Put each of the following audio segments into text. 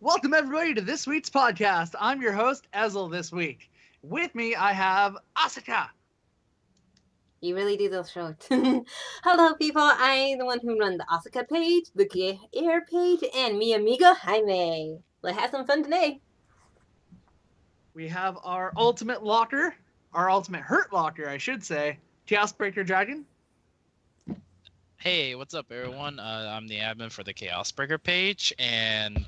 Welcome everybody to this week's podcast. I'm your host, Ezel, this week. With me, I have Asaka. You really do those shorts. Hello, people. I'm the one who runs the Asaka page, the Gay Air page, and mi amigo Jaime. Let's have some fun today. We have our ultimate locker, our ultimate hurt locker, I should say, Chaosbreaker Dragon. Hey, what's up, everyone? I'm the admin for the Chaosbreaker page, and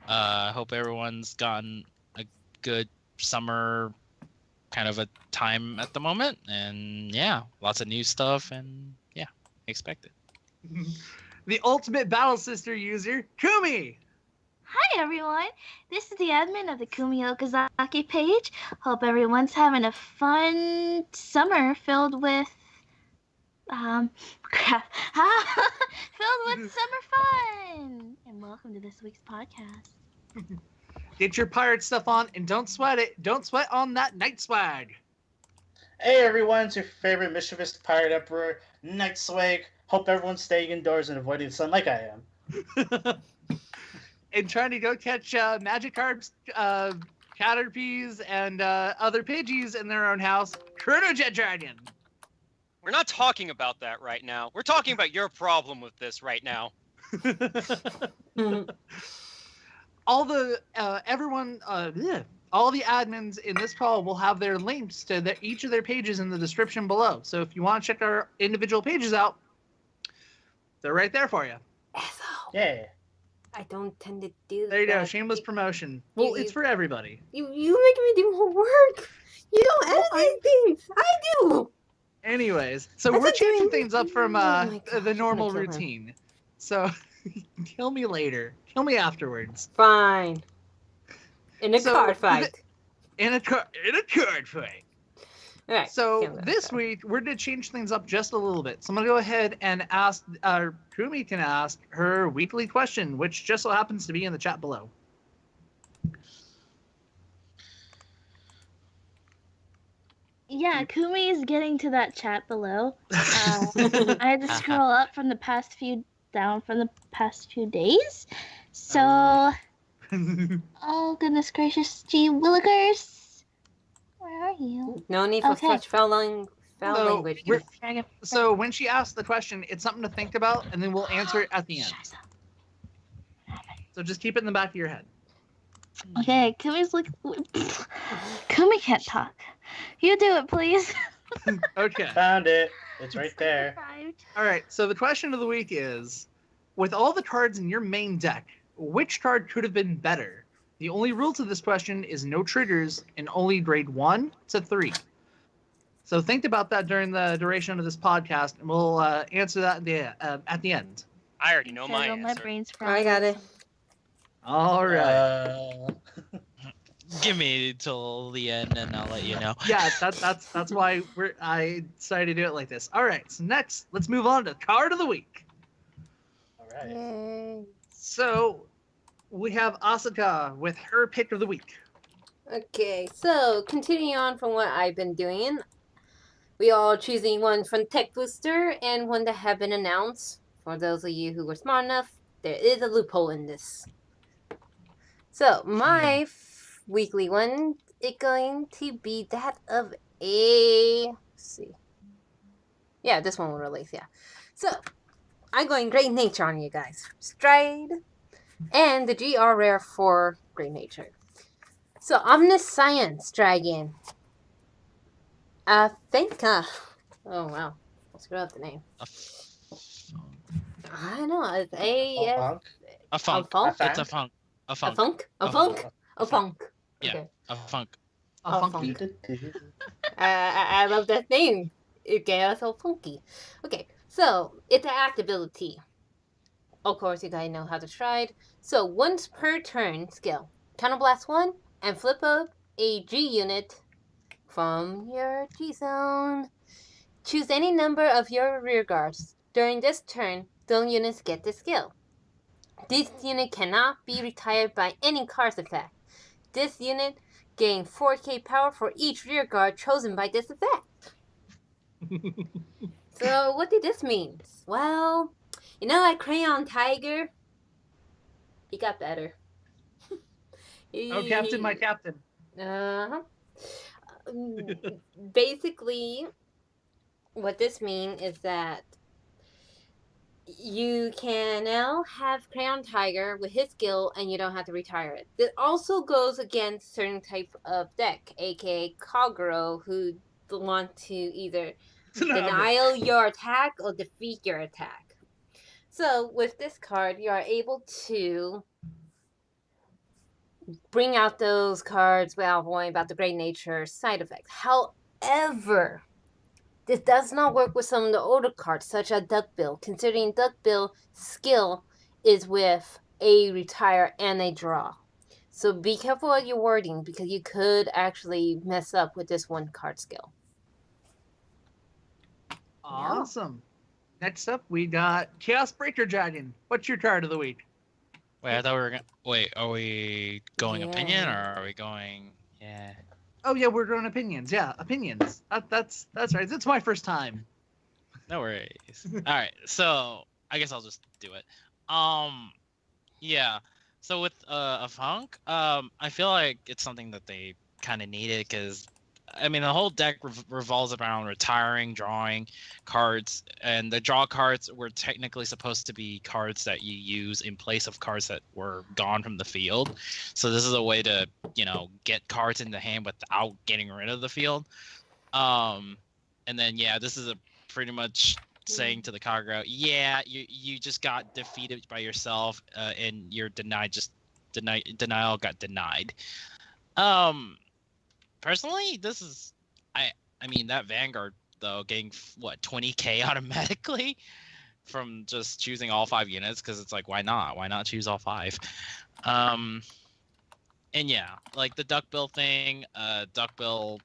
hope everyone's gotten a good summer kind of a time at the moment. And yeah, lots of new stuff, and yeah, expect it. The ultimate Battle Sister user, Kumi. Hi everyone, this is the admin of the Kumi Kanzaki page. Hope everyone's having a fun summer filled with filled with summer fun. And welcome to this week's podcast. Get your pirate stuff on and don't sweat it. Don't sweat on that NightSwag. Hey everyone, it's your favorite mischievous pirate emperor, NightSwag. Hope everyone's staying indoors and avoiding the sun like I am. And trying to go catch Magikarps, Caterpies, and other Pidgeys in their own house, ChronoJet Dragon. We're not talking about that right now. We're talking about your problem with this right now. All the all the admins in this call will have their links to each of their pages in the description below. So if you want to check our individual pages out, they're right there for you. Ezel. Yeah. I don't tend to do that. There you go, shameless promotion. Well, it's for everybody. You make me do more work. You don't edit things. I do. Anyways, so That's we're a changing doing- things up from Oh my gosh, the normal I'm gonna kill him. routine. So kill me later. Kill me afterwards. Fine. In a So, card fight. In a card fight. All right. So kill that this card. week we're gonna change things up just a little bit. So I'm gonna go ahead and ask Kumi can ask her weekly question, which just so happens to be in the chat below. Yeah, Kumi is getting to that chat below. I had to scroll up from the past few days. So, oh goodness gracious, gee willikers, where are you? No need for Okay. such foul No, language. we're- Dragon. So when she asks the question, it's something to think about, and then we'll answer it at the end. Shut up. So just keep it in the back of your head. Okay, Kumi's like, Kumi can't talk. You do it, please. Okay. Found it. It's right there. All right. So the question of the week is, with all the cards in your main deck, which card could have been better? The only rule to this question is no triggers and only grade 1 to 3. So think about that during the duration of this podcast, and we'll answer that at the end. I already know my My answer. brain's I got it. All right. Give me till the end, and I'll let you know. Yeah, that's why I decided to do it like this. All right. So next, let's move on to card of the week. All right. Yay. So we have Asaka with her pick of the week. Okay, so continuing on from what I've been doing, we all choosing one from Tech Booster and one that have been announced. For those of you who were smart enough, there is a loophole in this. So my weekly one is going to be that of let's see. Yeah, this one will release, yeah. So I'm going Great Nature on you guys. Stride and the GR rare for Great Nature. So, Omniscience Dragon. I think, oh wow. Let's screw up the name. I don't know. It's A funk. funk? It's a funk. A A funk. funk? A A funk? A funk. Yeah. Okay. A funk. A A funky. I love that name. Okay, that's so funky. Okay, so it's an act ability. Of course, you guys know how to stride. So, once per turn skill. Counterblast 1 and flip up a G unit from your G zone. Choose any number of your rear guards. During this turn, those units get the skill. This unit cannot be retired by any card's effect. This unit gains 4k power for each rear guard chosen by this effect. So what did this mean? Well, you know that Crayon Tiger? He got better. Oh, Captain, my Captain. Uh-huh. Basically, what this means is that you can now have Crayon Tiger with his skill and you don't have to retire it. This also goes against certain type of deck, aka Kaguro, who want to either denial your attack or defeat your attack. So with this card, you are able to bring out those cards without worrying about the great nature side effects. However, this does not work with some of the older cards, such as Duckbill, considering Duckbill's skill is with a retire and a draw. So be careful of your wording, because you could actually mess up with this one card skill. Awesome. Next up, we got Chaos Breaker Dragon. What's your card of the week? Wait, I thought we were gonna. Wait, are we going opinion or are we going? Yeah. Oh yeah, we're going opinions. Yeah, opinions. That's right. It's my first time. No worries. All right, so I guess I'll just do it. Yeah. So with a funk, I feel like it's something that they kind of needed, because I mean the whole deck revolves around retiring, drawing cards, and the draw cards were technically supposed to be cards that you use in place of cards that were gone from the field. So this is a way to, you know, get cards in the hand without getting rid of the field. And then yeah, this is a pretty much saying to the Kagura, yeah, you just got defeated by yourself, and your denial got denied. Personally, this is I mean that Vanguard though getting what 20k automatically from just choosing all 5 units, because it's like, why not choose all 5? And yeah, like the Duckbill thing, Duckbill's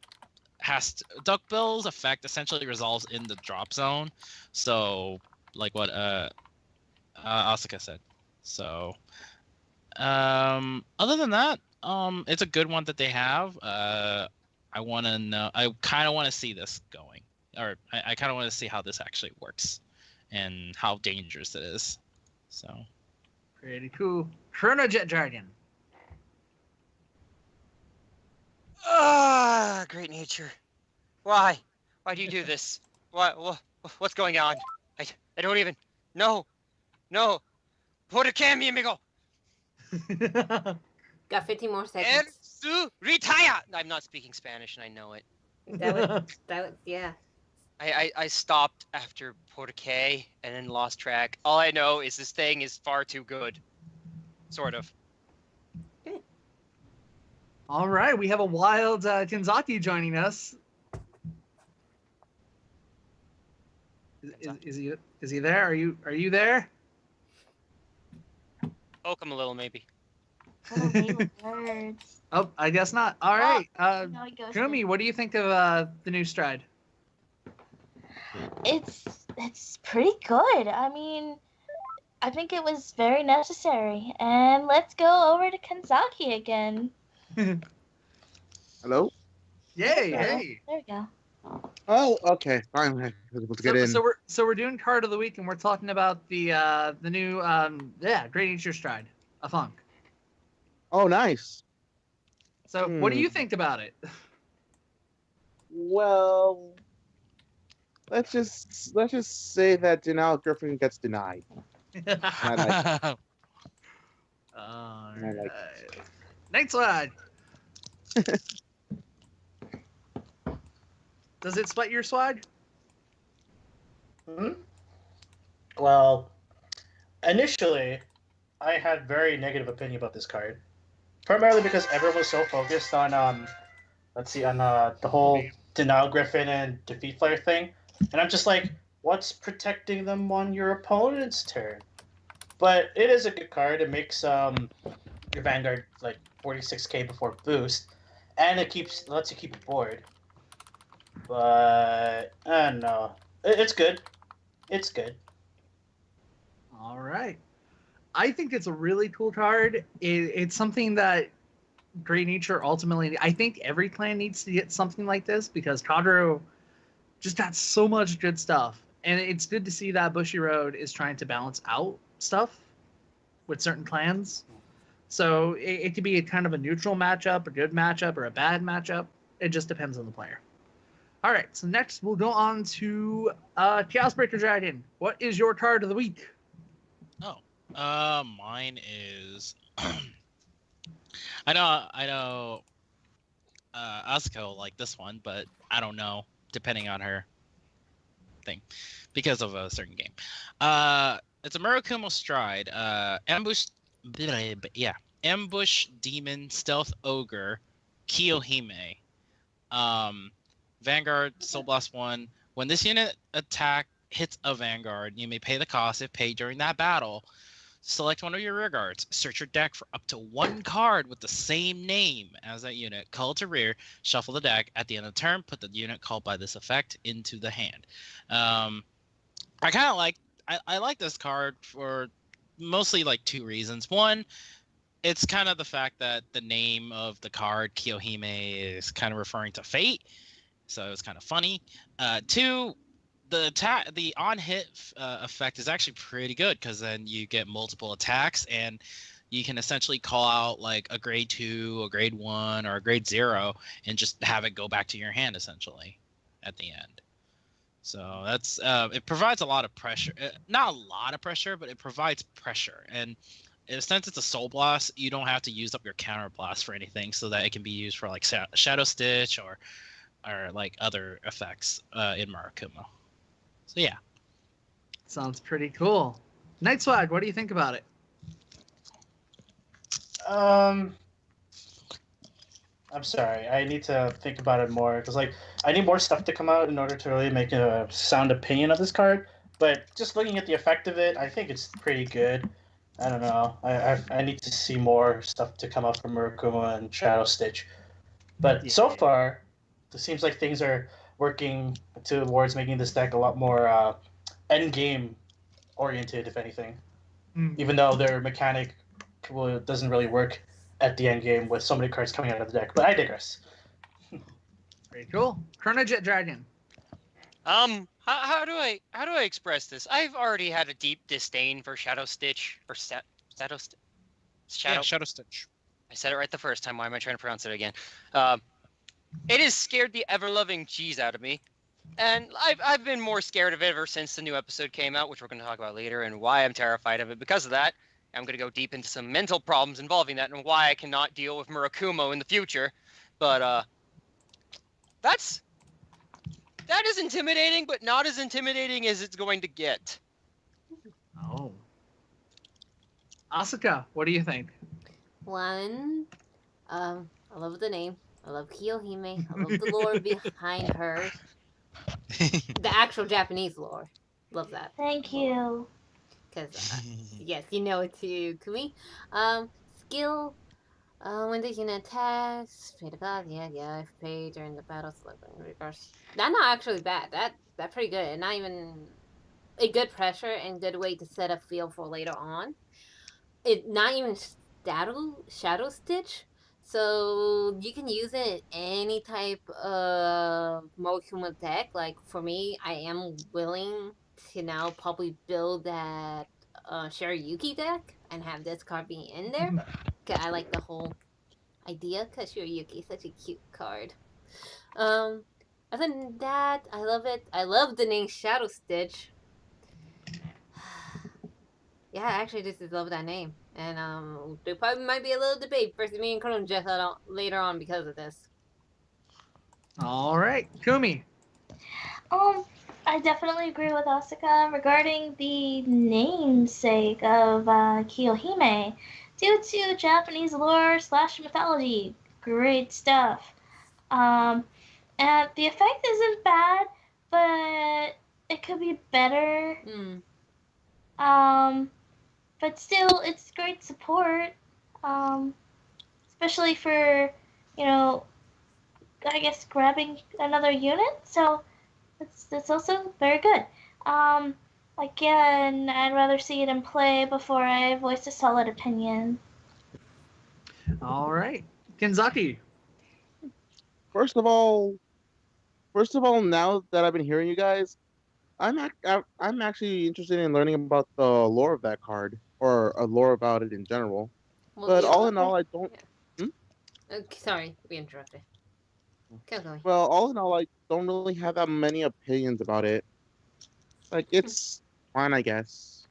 effect essentially resolves in the drop zone, so like what Asaka said. So other than that, it's a good one that they have. I want to know. I kind of want to see this going, or I kind of want to see how this actually works, and how dangerous it is. So Pretty cool. ChronoJet Dragon. Ah, great nature. Why? Why do you do this? What's going on? I don't even. No. Por qué, mi amigo? Got 15 more seconds. Su retire. I'm not speaking Spanish, and I know it. That would, yeah. I stopped after Porque and then lost track. All I know is this thing is far too good. Sort of. All right, we have a wild Kanzaki joining us. Is he there? Are you there? Poke him a little, maybe. Words. Oh, I guess not. All right, No, it goes Kumi, what do you think of the new stride? It's pretty good. I mean, I think it was very necessary. And let's go over to Kanzaki again. Hello? Yay! There Hey. we go. Oh, okay. Finally, I was able to get in. So we're doing card of the week, and we're talking about the new Great Nature Stride, a funk. Oh, nice. So what do you think about it? Well, let's just say that Denial Griffin gets denied. I All like right. NightSwag. Does it split your swag? Well, initially, I had very negative opinion about this card, primarily because everyone was so focused on the whole Denial Griffin and Defeat Flare thing, and I'm just like, what's protecting them on your opponent's turn? But it is a good card. It makes your Vanguard like 46k before boost, and it lets you keep it board. But I don't know. It's good. It's good. All right. I think it's a really cool card. It's something that Great Nature ultimately, I think every clan needs to get something like this, because Kaguro just got so much good stuff. And it's good to see that Bushy Road is trying to balance out stuff with certain clans. So it could be a kind of a neutral matchup, a good matchup, or a bad matchup. It just depends on the player. All right, so next we'll go on to Chaosbreaker Dragon. What is your card of the week? Mine is. I know. Asaka will like this one, but I don't know, depending on her thing, because of a certain game. It's a Murakumo Stride. Ambush Demon Stealth Ogre Kiyohime. Vanguard Soul Blast 1. When this unit attack hits a Vanguard, you may pay the cost if paid during that battle. Select one of your rear guards. Search your deck for up to one card with the same name as that unit. Call to rear. Shuffle the deck. At the end of the turn, put the unit called by this effect into the hand. I kind of like. I like this card for mostly like two reasons. One, it's kind of the fact that the name of the card Kiyohime is kind of referring to fate, so it's kind of funny. Two, the on hit effect is actually pretty good because then you get multiple attacks and you can essentially call out like a grade 2, a grade 1, or a grade 0 and just have it go back to your hand essentially at the end. So that's it provides a lot of pressure. Not a lot of pressure, but it provides pressure. And since it's a soul blast, you don't have to use up your counter blast for anything, so that it can be used for like Shadow Stitch or like other effects in Murakumo. So yeah. Sounds pretty cool. NightSwag, what do you think about it? I'm sorry. I need to think about it more because, like, I need more stuff to come out in order to really make a sound opinion of this card. But just looking at the effect of it, I think it's pretty good. I don't know. I need to see more stuff to come out from Murakumo and Shadow Stitch. But so far, it seems like things are working towards making this deck a lot more end game oriented, if anything. Even though their mechanic doesn't really work at the end game with so many cards coming out of the deck. But I digress. Very cool. ChronoJet Dragon. How do I express this? I've already had a deep disdain for Shadow Stitch or Shadow Stitch. I said it right the first time. Why am I trying to pronounce it again? It has scared the ever-loving cheese out of me, and I've been more scared of it ever since the new episode came out, which we're going to talk about later, and why I'm terrified of it because of that. I'm going to go deep into some mental problems involving that and why I cannot deal with Murakumo in the future. But that is intimidating, but not as intimidating as it's going to get. Oh. Asaka, what do you think? One, I love the name. I love Kiyohime. I love the lore behind her. The actual Japanese lore. Love that. Thank you. Because, yes, you know it too, Kumi. Skill. When the unit attacks, pay the god, yeah, if paid during the battle, select in reverse. That's not actually bad. That's pretty good. And not even a good pressure and good way to set a feel for later on. It not even Shadow Stitch, so you can use it in any type of Mokuma deck. Like for me, I am willing to now probably build that Shirayuki deck and have this card be in there. Cause I like the whole idea. Cause Shirayuki is such a cute card. Other than that, I love it. I love the name Shadow Stitch. Yeah, I actually just love that name. And there probably might be a little debate versus me and ChronoJet later on because of this. All right, Kumi. I definitely agree with Asaka regarding the namesake of Kiyohime. Due to Japanese lore / mythology, great stuff. And the effect isn't bad, but it could be better. But still, it's great support, especially for, I guess grabbing another unit. So it's also very good. Again, I'd rather see it in play before I voice a solid opinion. All right, Kanzaki. First of all, now that I've been hearing you guys, I'm actually interested in learning about the lore of that card or a lore about it in general. Well, But you all in all, I don't. sorry, we interrupted. Keep going. Well, all in all, I don't really have that many opinions about it. Like, it's fine, I guess.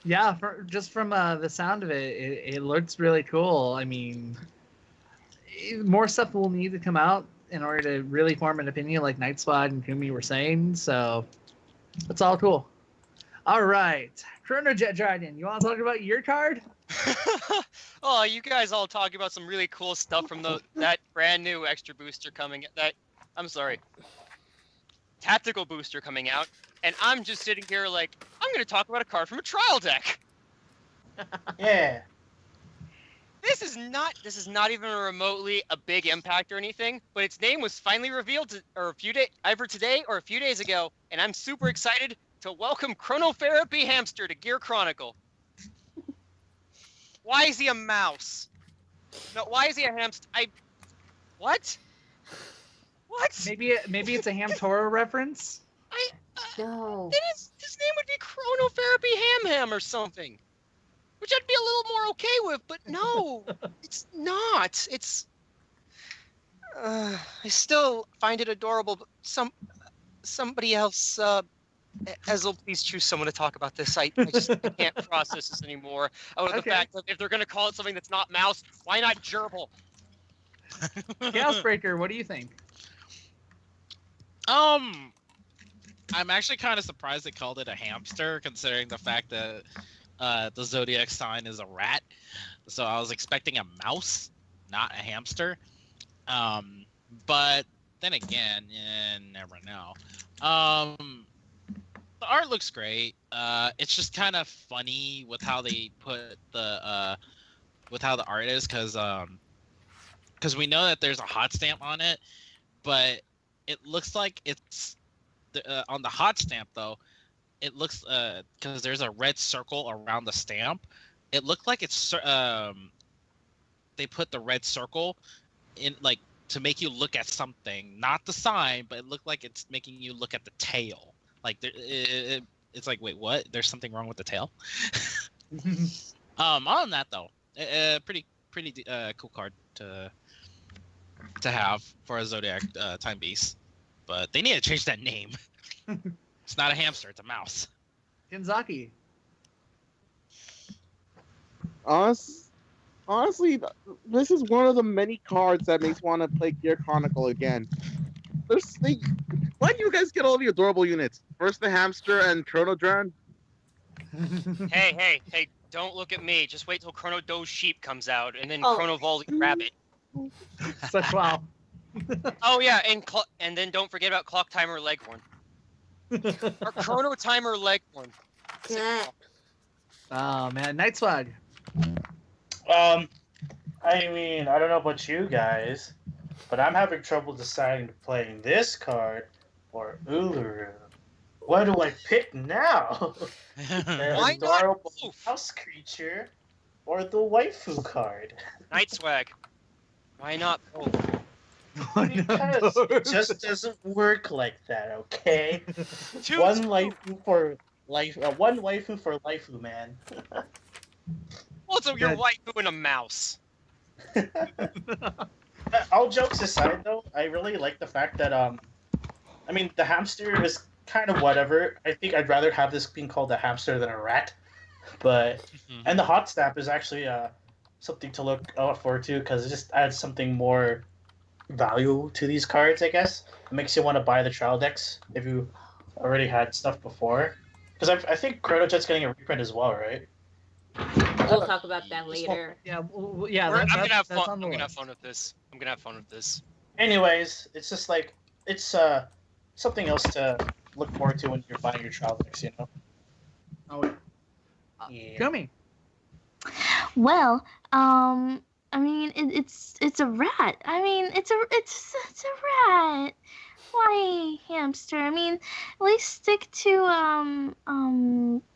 Yeah, just from the sound of it, it looks really cool. I mean, more stuff will need to come out in order to really form an opinion, like NightSwag and Kumi were saying. So it's all cool. All right, ChronoJet Dragon, you want to talk about your card? Oh, you guys all talking about some really cool stuff from that brand new extra booster coming. I'm sorry, tactical booster coming out, and I'm just sitting here like I'm gonna talk about a card from a trial deck. Yeah. This is not even remotely a big impact or anything, but its name was finally revealed either today or a few days ago, and I'm super excited to welcome Chronotherapy Hamster to Gear Chronicle. Why is he a mouse? No, why is he a hamster? What? What? Maybe it's a Hamtaro reference. No. Then his name would be Chronotherapy Ham or something, which I'd be a little more okay with. But no, it's not. It's. I still find it adorable. But somebody else. Ezel, please choose someone to talk about this. I can't process this anymore. Out of the fact that if they're going to call it something that's not mouse, why not gerbil? Chaosbreaker, what do you think? I'm actually kind of surprised they called it a hamster, considering the fact that the zodiac sign is a rat. So I was expecting a mouse, not a hamster. But then again, you never know. The art looks great. It's just kind of funny with how they put with how the art is, because we know that there's a hot stamp on it, but it looks like it's on the hot stamp though. It looks because there's a red circle around the stamp. It looked like it's they put the red circle in like to make you look at something, not the sign, but it looked like it's making you look at the tail. Like it's like, wait, what? There's something wrong with the tail. Other than that though, pretty cool card to have for a Zodiac time beast. But they need to change that name. It's not a hamster, it's a mouse. Kanzaki. Honestly, this is one of the many cards that makes me want to play Gear Chronicle again. Why do you guys get all the adorable units? First the hamster and ChronoJet. Hey, don't look at me. Just wait till Chrono Doe Sheep comes out, and then Oh. Chrono Volley Rabbit. Such wow. Oh yeah, and then don't forget about Clock Timer Leghorn. Or Chrono Timer Leghorn. Yeah. Oh man, NightSwag. I mean, I don't know about you guys, but I'm having trouble deciding playing this card or Uluru. What do I pick now? The Why not adorable both? house creature or the waifu card? NightSwag. Why not both? Because it just doesn't work like that, okay? Two One two. waifu for life, one waifu for lifeu, man. Also, your Good. waifu and a mouse. All jokes aside, though, I really like the fact that I mean, the hamster is kind of whatever. I think I'd rather have this being called a hamster than a rat. But and the hot snap is actually something to look out for too, because it just adds something more value to these cards. I guess it makes you want to buy the trial decks if you already had stuff before. Because I think ChronoJet's getting a reprint as well, right? We'll talk about that later. Yeah, yeah. I'm gonna have that's fun. on the I'm gonna have list. fun with this. I'm gonna have fun with this. Anyways, it's just like it's something else to look forward to when you're buying your trial decks, you know. Oh, Yeah. Kumi. Well, I mean, it's a rat. I mean, it's a rat. Why hamster? I mean, at least stick to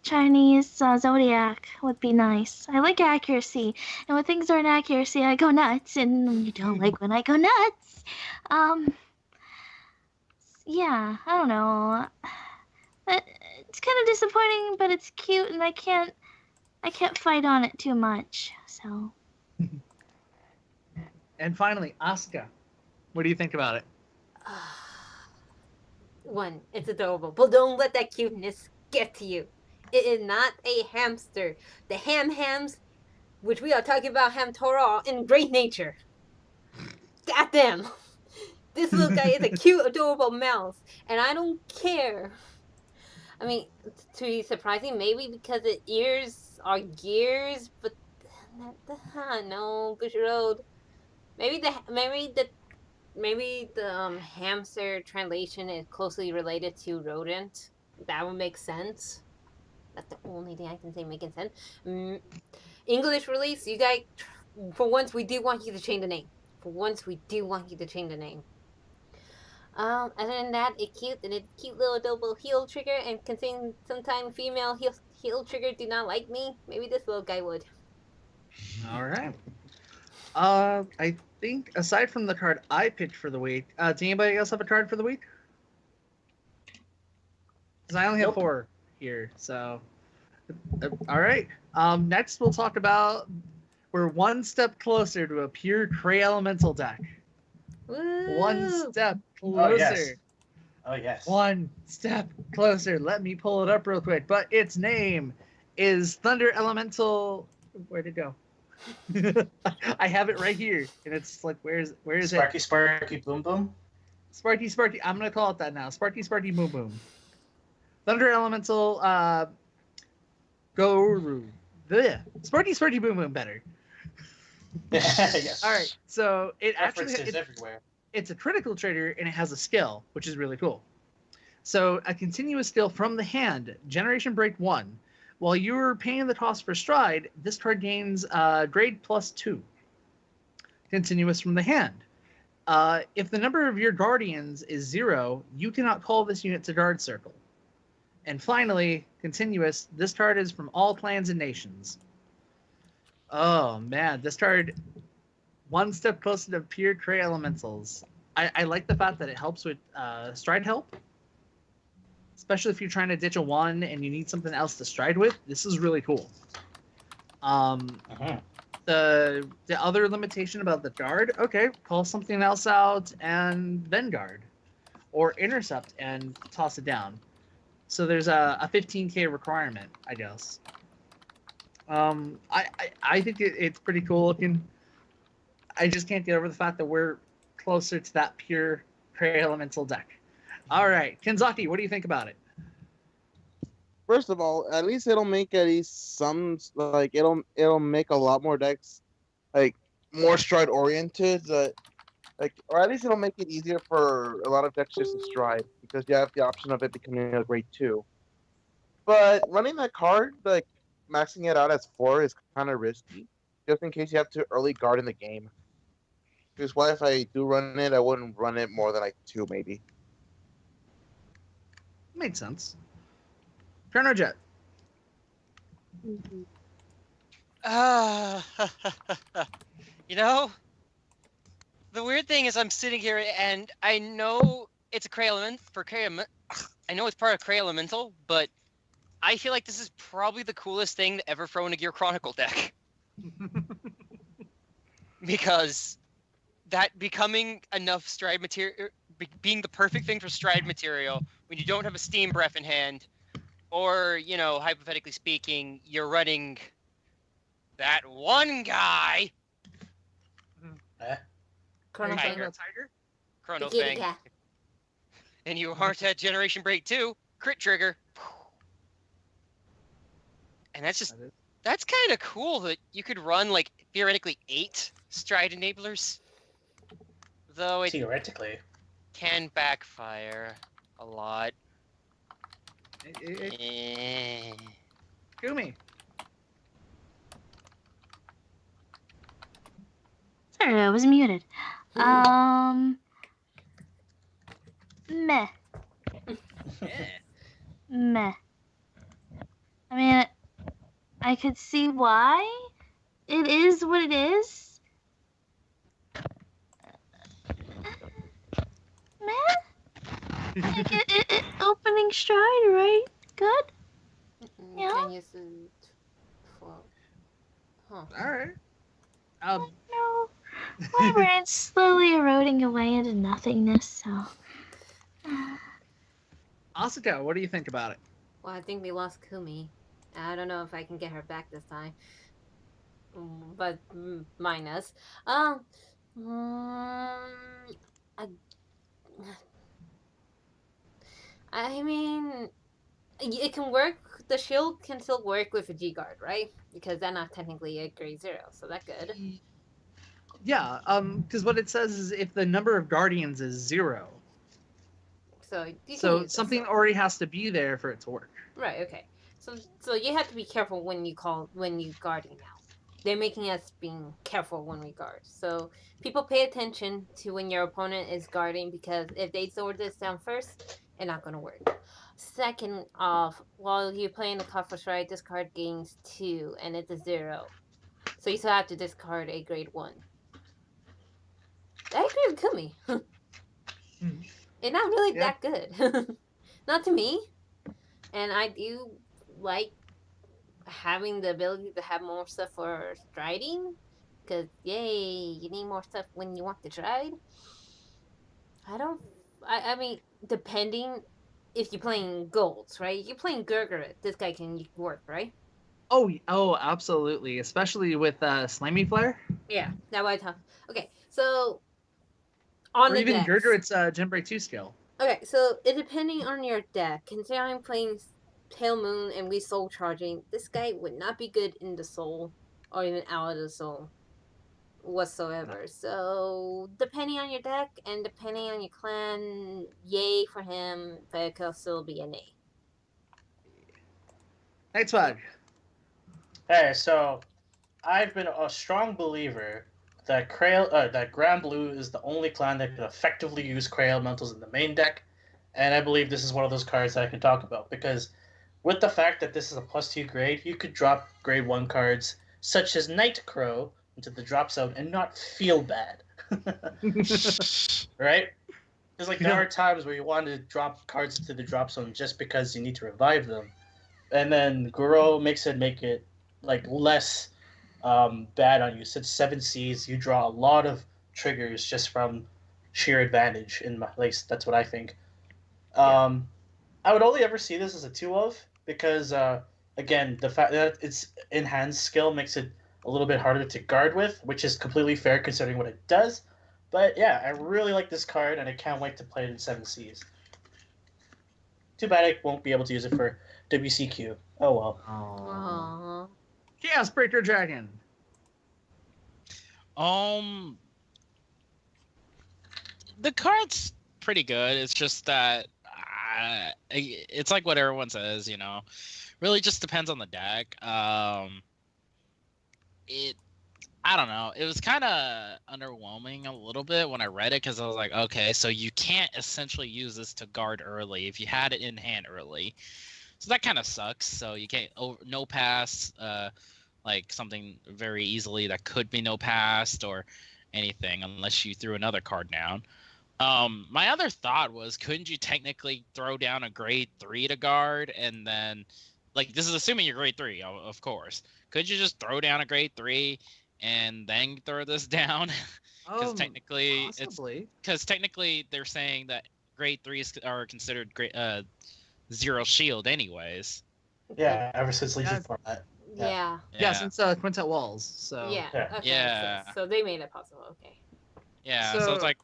Chinese zodiac would be nice. I like accuracy, and when things are inaccuracy, I go nuts, and you don't like when I go nuts. Yeah, I don't know. It's kind of disappointing, but it's cute, and I can't I can't fight on it too much, so. And finally, Asuka. What do you think about it? One, it's adorable, but don't let that cuteness get to you. It is not a hamster. The hams, which we are talking about Hamtaro in great nature. Goddamn. This little guy is a cute, adorable mouse, and I don't care. I mean, to be surprising, maybe because the ears are gears, but no, Bush Road. Maybe the hamster translation is closely related to rodent. That would make sense. That's the only thing I can say making sense. English release, you guys. For once, we do want you to change the name. Other than that, it's cute and it's cute little double heel trigger. And considering sometimes female heel trigger do not like me, maybe this little guy would. All right. I think aside from the card I picked for the week, does anybody else have a card for the week? Because I only have 4 here. So, all right. Next, we'll talk about we're one step closer to a pure Cray Elemental deck. Woo! One step closer. Oh, yes. One step closer. Let me pull it up real quick. But its name is Thunder Elemental. Where'd it go? I have it right here, and it's like, where is Sparky, it? Sparky, Boom Boom. Sparky. I'm gonna call it that now. Sparky, Boom Boom. Thunder Elemental. Goru. Blech. Sparky, Boom Boom. Better. Yes. All right. So it References actually everywhere. it's a critical trigger, and it has a skill, which is really cool. So a continuous skill from the hand, Generation Break 1. While you're paying the cost for Stride, this card gains grade +2. Continuous from the hand. If the number of your guardians is 0, you cannot call this unit to guard circle. And finally, continuous, this card is from all clans and nations. Oh man, this card, one step closer to pure Cray Elementals. I like the fact that it helps with Stride help. Especially if you're trying to ditch a 1 and you need something else to stride with. This is really cool. The other limitation about the guard, okay, call something else out and then guard. Or intercept and toss it down. So there's a 15k requirement, I guess. I think it's pretty cool looking. I just can't get over the fact that we're closer to that pure Cray Elemental deck. All right, Kanzaki, what do you think about it? First of all, at least it'll make at least some, like, it'll make a lot more decks, like, more stride oriented, like, or at least it'll make it easier for a lot of decks just to stride, because you have the option of it becoming a grade 2. But running that card, like, maxing it out as 4 is kind of risky, just in case you have to early guard in the game. Because what if I do run it, I wouldn't run it more than like 2 maybe. Makes sense. ChronoJet. You know, the weird thing is I'm sitting here and I know it's a Cray element for Cray. I know it's part of Cray Elemental, but I feel like this is probably the coolest thing to ever throw in a Gear Chronicle deck. Because that becoming enough stride material, being the perfect thing for stride material when you don't have a Steam Breath in hand, or, you know, hypothetically speaking, you're running that one guy. Chrono Tiger. Tiger? Chrono Kitty Fang. cat. And you aren't at Generation Break 2, crit trigger. And that's kind of cool that you could run, like, theoretically 8 stride enablers. Though it Theoretically. can backfire a lot. Kumi. Sorry, I was muted. Meh. Meh. I mean, I could see why it is what it is. Meh. Like it opening stride, right? Good. Yeah. Can use it for Huh. All right. No, my brain's slowly eroding away into nothingness. So, Asaka, what do you think about it? Well, I think we lost Kumi. I don't know if I can get her back this time. But minus. Mm, I, I mean, it can work. The shield can still work with a G guard, right? Because they're not technically a grade 0, so that's good. Yeah, because what it says is if the number of guardians is 0, So you can so use something this, already has to be there for it to work. right? Okay. So you have to be careful when you guarding now. They're making us being careful when we guard. So people pay attention to when your opponent is guarding, because if they throw this down first, it's not gonna work. Second off, while you're playing the card for strike, this card gains 2 and it's a 0. So you still have to discard a grade 1. I agree with Kumi. It's not really that good. Not to me. And I do like having the ability to have more stuff for striding. Because, yay, you need more stuff when you want to stride. I mean, depending if you're playing golds, right? You're playing Gurgura, this guy can work, right? Oh, absolutely. Especially with Slimy Flare. Yeah, that's what I talk. Okay, so on or the even decks. Girder, it's Gem Break 2 skill. Okay, so it depending on your deck. Considering I'm playing Pale Moon and we soul charging, this guy would not be good in the soul or even out of the soul whatsoever. So depending on your deck and depending on your clan, yay for him, but it could still be a nay. NightSwag. Hey, so I've been a strong believer that that Grand Blue is the only clan that can effectively use Cray Elementals in the main deck, and I believe this is one of those cards that I can talk about, because with the fact that this is a +2 grade, you could drop grade 1 cards such as Night Crow into the drop zone and not feel bad. Right? Because there are times where you want to drop cards into the drop zone just because you need to revive them, and then Guro make it like less bad on you. Since 7 Cs, you draw a lot of triggers just from sheer advantage. In my, at least that's what I think. I would only ever see this as a 2 of, because again, the fact that it's in-hand skill makes it a little bit harder to guard with, which is completely fair considering what it does. But yeah, I really like this card, and I can't wait to play it in 7 Cs. Too bad I won't be able to use it for WCQ. Oh well. Aww. Chaos Breaker Dragon. The card's pretty good. It's just that it's like what everyone says, you know. Really just depends on the deck. I don't know. It was kind of underwhelming a little bit when I read it, because I was like, okay, so you can't essentially use this to guard early if you had it in hand early. So that kind of sucks. So you can't no pass like something very easily that could be no passed or anything unless you threw another card down. My other thought was, couldn't you technically throw down a grade 3 to guard, and then, like, this is assuming you're grade 3, of course. Could you just throw down a grade 3 and then throw this down? Because technically, they're saying that grade 3s are considered 0 shield anyways. Yeah, ever since Legion format. Yeah. Yeah, since Quintet Walls. So Yeah. Okay. Yeah. So they made it possible. Okay. Yeah. So it's like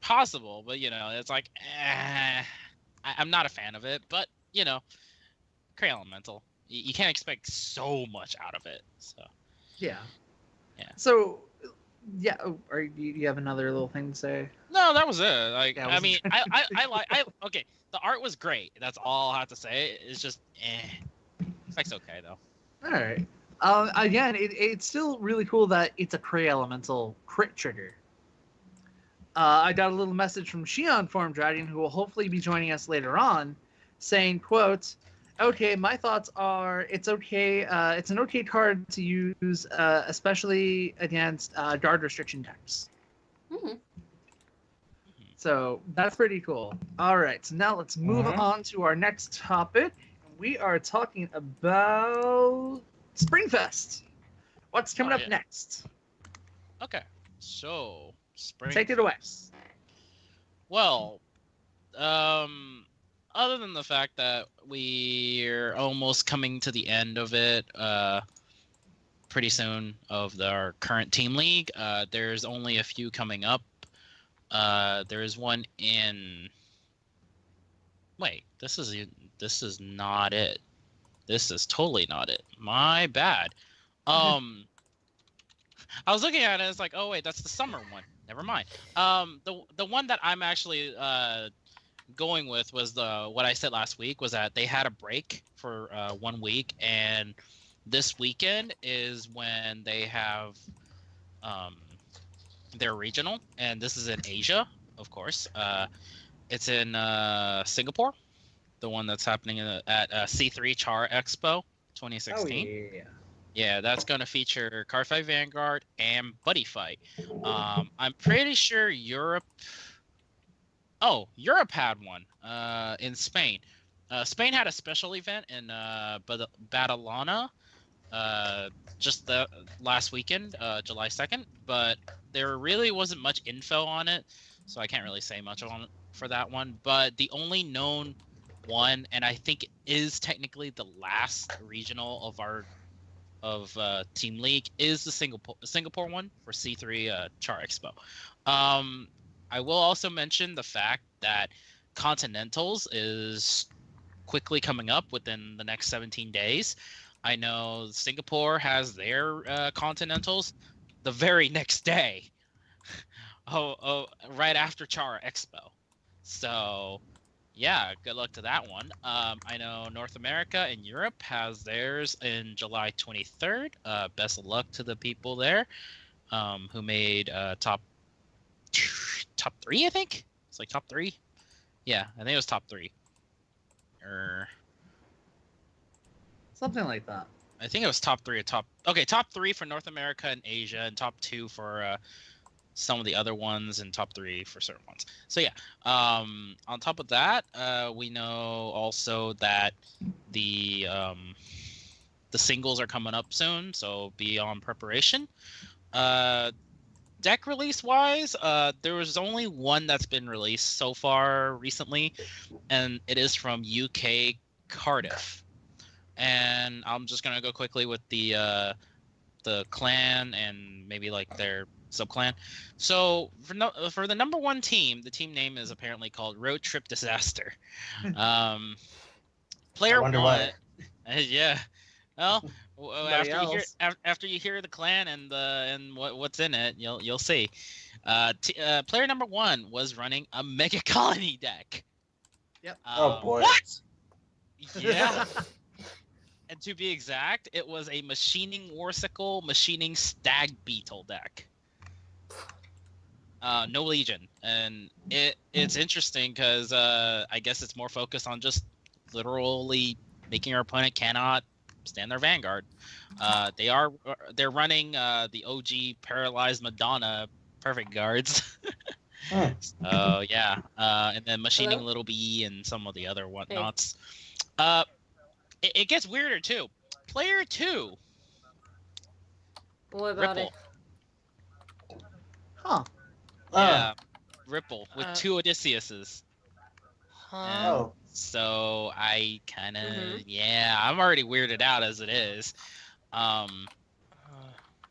possible, but you know, it's like I'm not a fan of it. But you know, Cray Elemental, you can't expect so much out of it. So yeah. Yeah. So yeah, do you have another little thing to say? No, that was it. Like, Yeah, I mean, I okay. The art was great. That's all I have to say. It's just, It's okay though. All right. Again, it's still really cool that it's a Cray Elemental crit trigger. I got a little message from Shion Form Dragon, who will hopefully be joining us later on, saying, quote, okay, my thoughts are it's okay. It's an okay card to use, especially against guard restriction decks. Mm-hmm. So that's pretty cool. All right, so now let's move on to our next topic. We are talking about Springfest. What's coming Oh, up yeah. next? Okay, so spring. Take it away. Well, other than the fact that we're almost coming to the end of it, pretty soon of our current team league, there's only a few coming up. There's one in. Wait, this is not it. This is totally not it. My bad. I was looking at it. It's like, oh wait, that's the summer one. Never mind. The one that I'm actually going with was what I said last week, was that they had a break for 1 week, and this weekend is when they have their regional, and this is in Asia, of course. It's in Singapore, the one that's happening at C3 Char Expo 2016. Oh, yeah. Yeah, that's going to feature Card Fight Vanguard and Buddy Fight. I'm pretty sure Europe had one in Spain. Spain had a special event in Badalona just the last weekend, July 2nd, but there really wasn't much info on it, so I can't really say much on it for that one. But the only known one, and I think it is technically the last regional of Team League, is the Singapore one for C3 Char Expo. I will also mention the fact that Continentals is quickly coming up within the next 17 days. I know Singapore has their Continentals the very next day. Right after Char Expo. So, yeah, good luck to that one. I know North America and Europe has theirs in July 23rd. Best of luck to the people there who made top 3, I think? It's like top 3? Yeah, I think it was top 3. Something like that. I think it was top 3 or top 3 for North America and Asia, and top 2 for some of the other ones, and top 3 for certain ones. So yeah, on top of that, we know also that the singles are coming up soon, so be on preparation. Deck release wise, there was only one that's been released so far recently, and it is from UK Cardiff. And I'm just gonna go quickly with the clan and maybe like their subclan. So for the number 1 team, the team name is apparently called Road Trip Disaster. Player 1, yeah. Well, after you hear the clan and what's in it, you'll see. Player number 1 was running a Mega Colony deck. Yep. Oh boy. What? Yeah. And to be exact, it was a Machining Warsicle, Machining Stag Beetle deck. No Legion, and it's interesting because I guess it's more focused on just literally making our opponent cannot stand their Vanguard. They're running the OG Paralyzed Madonna Perfect Guards. So yeah, and then Machining Hello? Little Bee and some of the other whatnots. It gets weirder too. Player 2. What about Ripple. it? Huh. Yeah, Ripple with 2 Odysseus's. Oh. So I kind of I'm already weirded out as it is.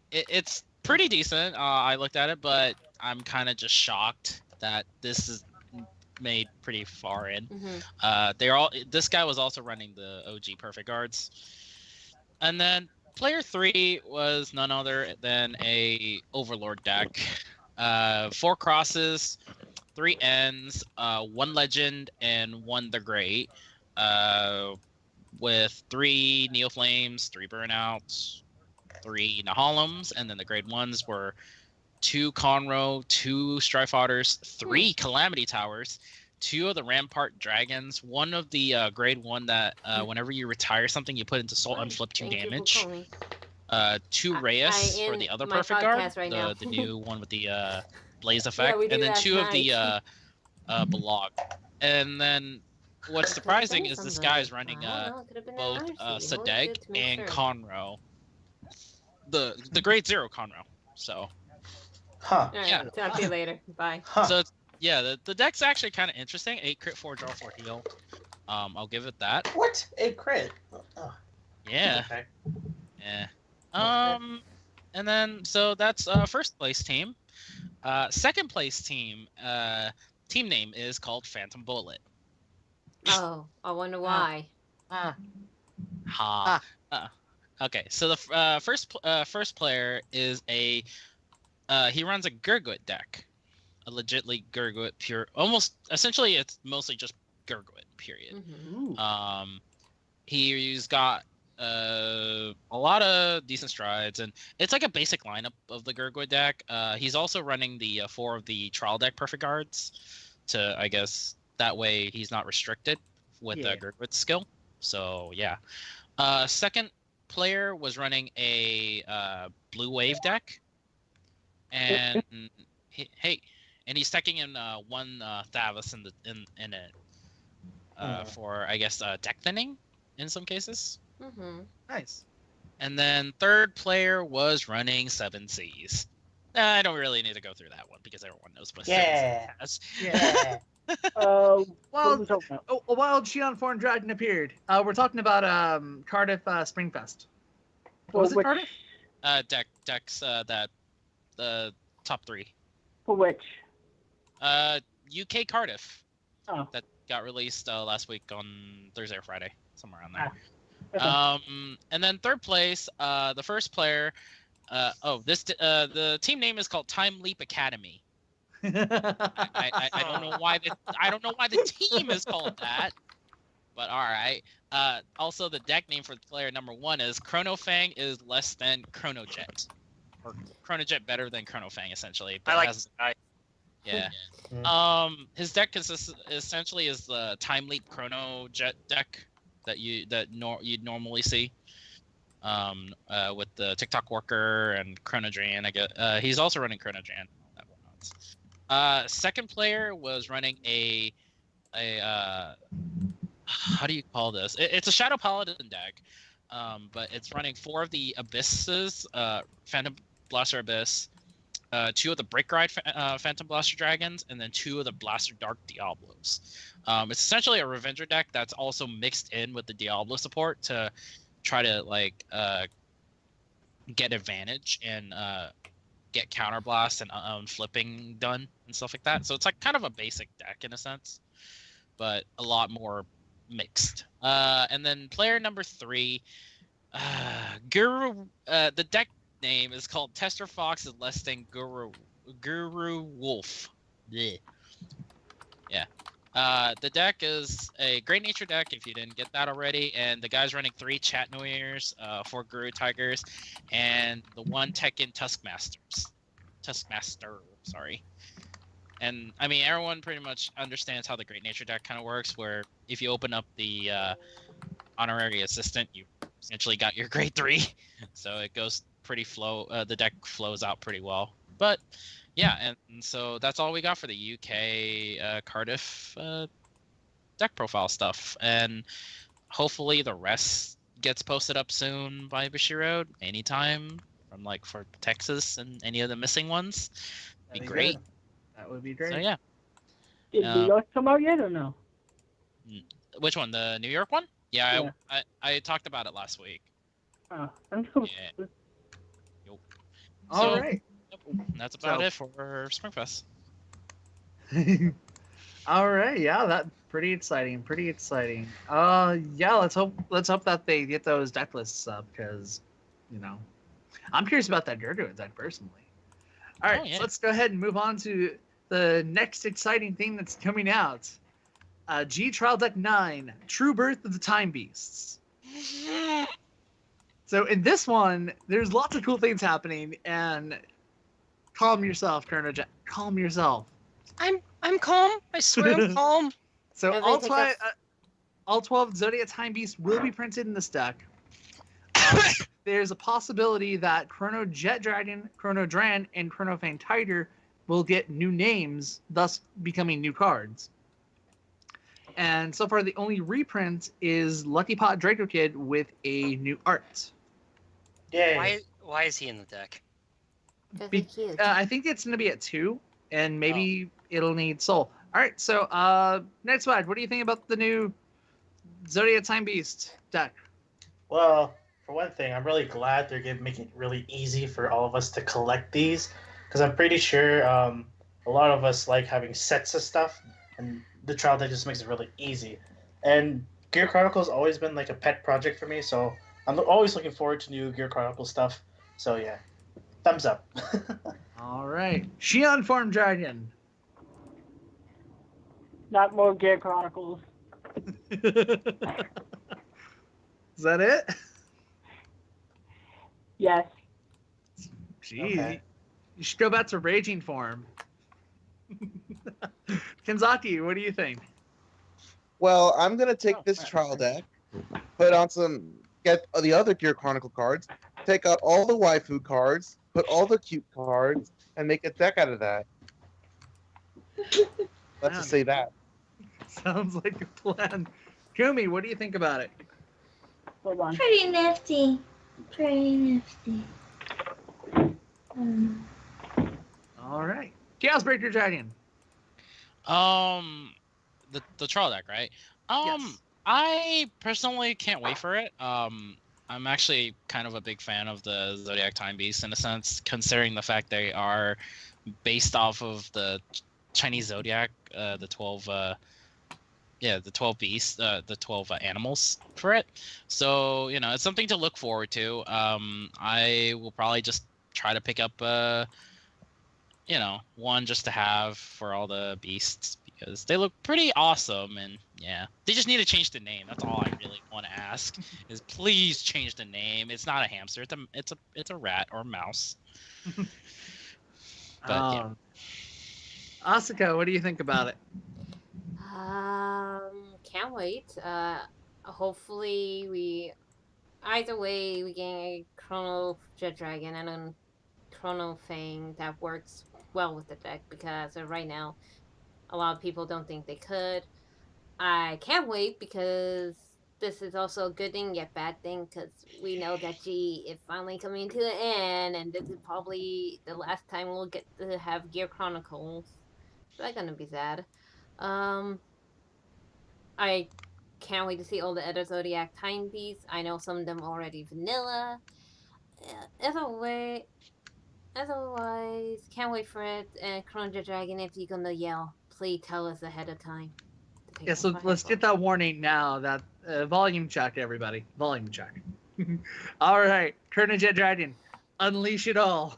It's pretty decent. I looked at it, but I'm kind of just shocked that this is made pretty far in. This guy was also running the OG Perfect Guards. And then player 3 was none other than a Overlord deck. 4 crosses, 3 ends, 1 legend, and 1 the Great. With 3 Neoflames, 3 Burnouts, 3 Nahalims, and then the grade 1s were 2 Conroe, 2 Strife Otters, 3 Calamity Towers, 2 of the Rampart Dragons, 1 of the grade 1 that whenever you retire something, you put into Soul and flip 2 damage. 2 Reyes for the other Perfect Guard, the new one with the Blaze effect, and then 2 of the Belag. And then what's surprising is this guy is running both Sadeg and Conroe. the Grade Zero Conroe. So Huh. All right, Yeah. talk to you later. Bye. Huh. so it's, yeah, the deck's actually kind of interesting. 8 crit, 4 draw, 4 heal. I'll give it that. What? A crit? Oh, Yeah. okay. Yeah. Okay. And then so that's first place team. Second place team. Team name is called Phantom Bullet. Oh, I wonder why. Ah, Ha. Okay, so the first player is he runs a Gurguit deck, a legitly Gurguit pure. Almost essentially, it's mostly just Gurguit. Period. Mhm. ooh. He's got a lot of decent strides, and it's like a basic lineup of the Gurguit deck. He's also running the 4 of the trial deck perfect guards to, I guess, that way he's not restricted with Yeah. the Gurguit skill. So yeah. Second player was running a blue wave deck, and he's teching in 1 Thavas in it for, I guess, deck thinning in some cases. Mhm. Nice. And then third player was running 7 Cs. I don't really need to go through that one because everyone knows what 7 Yeah. Cs has. Yeah. Yeah. What are we talking about? A wild Shion Foreign Dragon appeared. We're talking about Cardiff Springfest. For Was it which? Cardiff? Decks that the top 3. For which? UK Cardiff Oh. that got released last week on Thursday or Friday, somewhere around there. Okay. And then third place, the first player. The team name is called Time Leap Academy. I don't know why the team is called that, but all right. Also, the deck name for player number 1 is Chronofang is less than ChronoJet, or ChronoJet better than Chronofang, essentially. But I like has- this guy. Yeah. Mm. His deck consists essentially is the Time Leap ChronoJet deck that you'd normally see. With the TikTok Worker and ChronoDran. I guess he's also running ChronoDran. Second player was running a how do you call this? It's a Shadow Paladin deck, but it's running 4 of the Abysses, Phantom Blaster Abyss, 2 of the Break Ride Phantom Blaster Dragons, and then 2 of the Blaster Dark Diablos. It's essentially a Revenger deck that's also mixed in with the Diablo support to try to get advantage and get counterblast and flipping done and stuff like that. So it's like kind of a basic deck in a sense, but a lot more mixed. And then player number 3, Guru. The deck name is called Tester Fox is less than Guru Wolf. Blech. Yeah. The deck is a Great Nature deck, if you didn't get that already, and the guy's running 3 Chatnoirs, 4 Guru Tigers, and the 1 Tekken Tuskmaster, sorry. And, I mean, everyone pretty much understands how the Great Nature deck kind of works, where if you open up the Honorary Assistant, you essentially got your Grade 3, so it goes pretty the deck flows out pretty well. But yeah, and so that's all we got for the UK Cardiff deck profile stuff, and hopefully the rest gets posted up soon by Bushiroad anytime from for Texas and any of the missing ones. Be That'd great. good. That would be great. So yeah, Did New York come out yet or no? which one? The New York one? Yeah, I talked about it last week. Oh, I'm so Yeah. All So- right. That's about So- it for Springfest. All right. Yeah, that's pretty exciting. Pretty exciting. Yeah. Let's hope that they get those deck lists up because, I'm curious about that Gurguit deck personally. All right. Oh, yeah. So let's go ahead and move on to the next exciting thing that's coming out. G Trial Deck 9, True Birth of the Time Beasts. So in this one, there's lots of cool things happening, and calm yourself, ChronoJet. Calm yourself. I'm calm. I swear I'm calm. So Everybody take all 12 Zodiac Time Beasts will be printed in this deck. There's a possibility that ChronoJet Dragon, ChronoDran, and ChronoFang Tiger will get new names, thus becoming new cards. And so far, the only reprint is Lucky Pot Draco Kid with a new art. Yay. Why is he in the deck? They're Be- cute. I think it's going to be at 2, and maybe it'll need Soul. All right, so NightSwag, what do you think about the new Zodiac Time Beast deck? Well, for one thing, I'm really glad they're going to make it really easy for all of us to collect these, because I'm pretty sure a lot of us like having sets of stuff, and the trial deck just makes it really easy. And Gear Chronicles always been like a pet project for me, so I'm always looking forward to new Gear Chronicle stuff. So yeah, thumbs up. All right, Shion Form Dragon. Not more Gear Chronicles. Is that it? Yes. Jeez, Okay. you should go back to Raging Form. Kanzaki, what do you think? Well, I'm gonna take this trial deck, put on get the other Gear Chronicle cards, take out all the waifu cards, put all the cute cards, and make a deck out of that. Let's just say that. Sounds like a plan. Kumi, what do you think about it? Hold on. Pretty nifty. Pretty nifty. All right, Chaos Breaker Dragon. The trial deck, right? Yes. I personally can't wait for it. I'm actually kind of a big fan of the Zodiac Time Beast in a sense, considering the fact they are based off of the Chinese Zodiac, the 12 the 12 beasts, the 12 animals for it. So, it's something to look forward to. I will probably just try to pick up one just to have for all the beasts because they look pretty awesome, and yeah, they just need to change the name. That's all I really want to ask is please change the name. It's not a hamster. It's a rat or mouse. But yeah. Asaka, what do you think about it? Can't wait. Hopefully either way we get a ChronoJet Dragon and a Chrono Fang that works well with the deck because right now a lot of people don't think they could. I can't wait because this is also a good thing yet bad thing because we know that G is finally coming to an end and this is probably the last time we'll get to have Gear Chronicles. So that's gonna be sad. I can't wait to see all the other Zodiac Time Beasts. I know some of them already vanilla. Otherwise, can't wait for it. And ChronoJet Dragon, if you're gonna yell, please tell us ahead of time. Yeah, so let's get that warning now. That volume check, everybody. Volume check. All right, ChronoJet Dragon, unleash it all.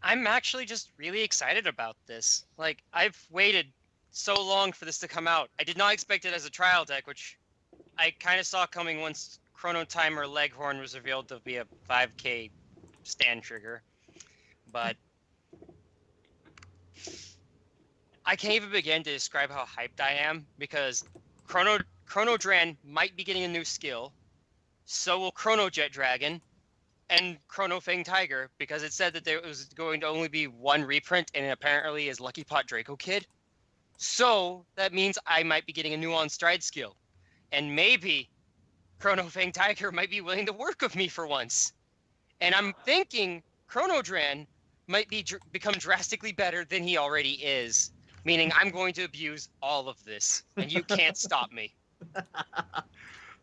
I'm actually just really excited about this. Like, I've waited so long for this to come out. I did not expect it as a trial deck, which I kind of saw coming once Chrono Timer Leghorn was revealed to be a 5k stand trigger. But I can't even begin to describe how hyped I am because Chrono Dran might be getting a new skill. So will ChronoJet Dragon and Chrono Fang Tiger because it said that there was going to only be one reprint and apparently is Lucky Pot Draco Kid. So that means I might be getting a new on stride skill. And maybe Chrono Fang Tiger might be willing to work with me for once. And I'm thinking Chrono Dran might become drastically better than he already is. Meaning I'm going to abuse all of this. And you can't stop me.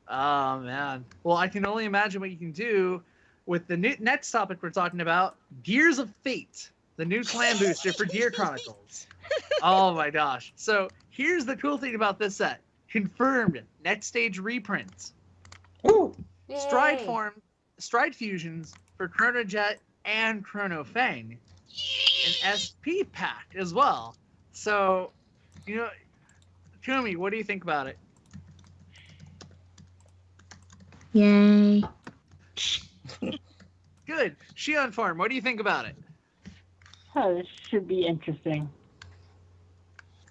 Oh, man. Well, I can only imagine what you can do with the next topic we're talking about, Gears of Fate, the new clan booster for Gear Chronicles. Oh my gosh. So here's the cool thing about this set. Confirmed next stage reprints. Woo! Stride fusions for ChronoJet and Chrono Fang. An SP pack as well. So, Kumi, what do you think about it? Yay. Good. Shion Farm, what do you think about it? Oh, this should be interesting.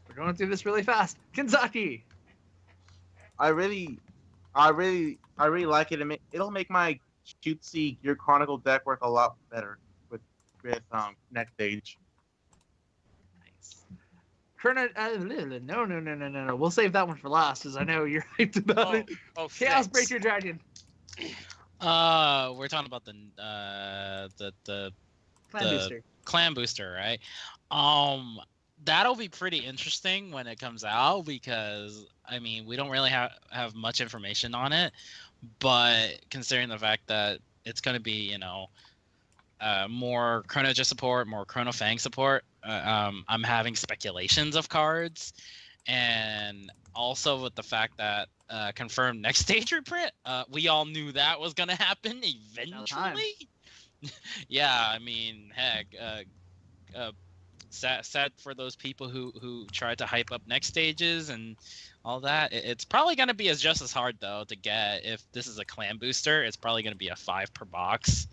We're going through this really fast. Kanzaki. I really like it. It'll make my cutesy Gear Chronicle deck work a lot better with next stage. Nice. No. We'll save that one for last, as I know you're hyped about it. Oh, Chaos thanks. Breaker Dragon. We're talking about the Clan the- booster. clan booster, right? That'll be pretty interesting when it comes out because I mean we don't really have much information on it, but considering the fact that it's going to be more ChronoJet support, more Chrono Fang support, I'm having speculations of cards, and also with the fact that confirmed next stage reprint, we all knew that was going to happen eventually. Yeah, I mean, heck, sad for those people who tried to hype up next stages and all that. It's probably going to be just as hard though to get. If this is a clan booster, it's probably going to be a 5 per box.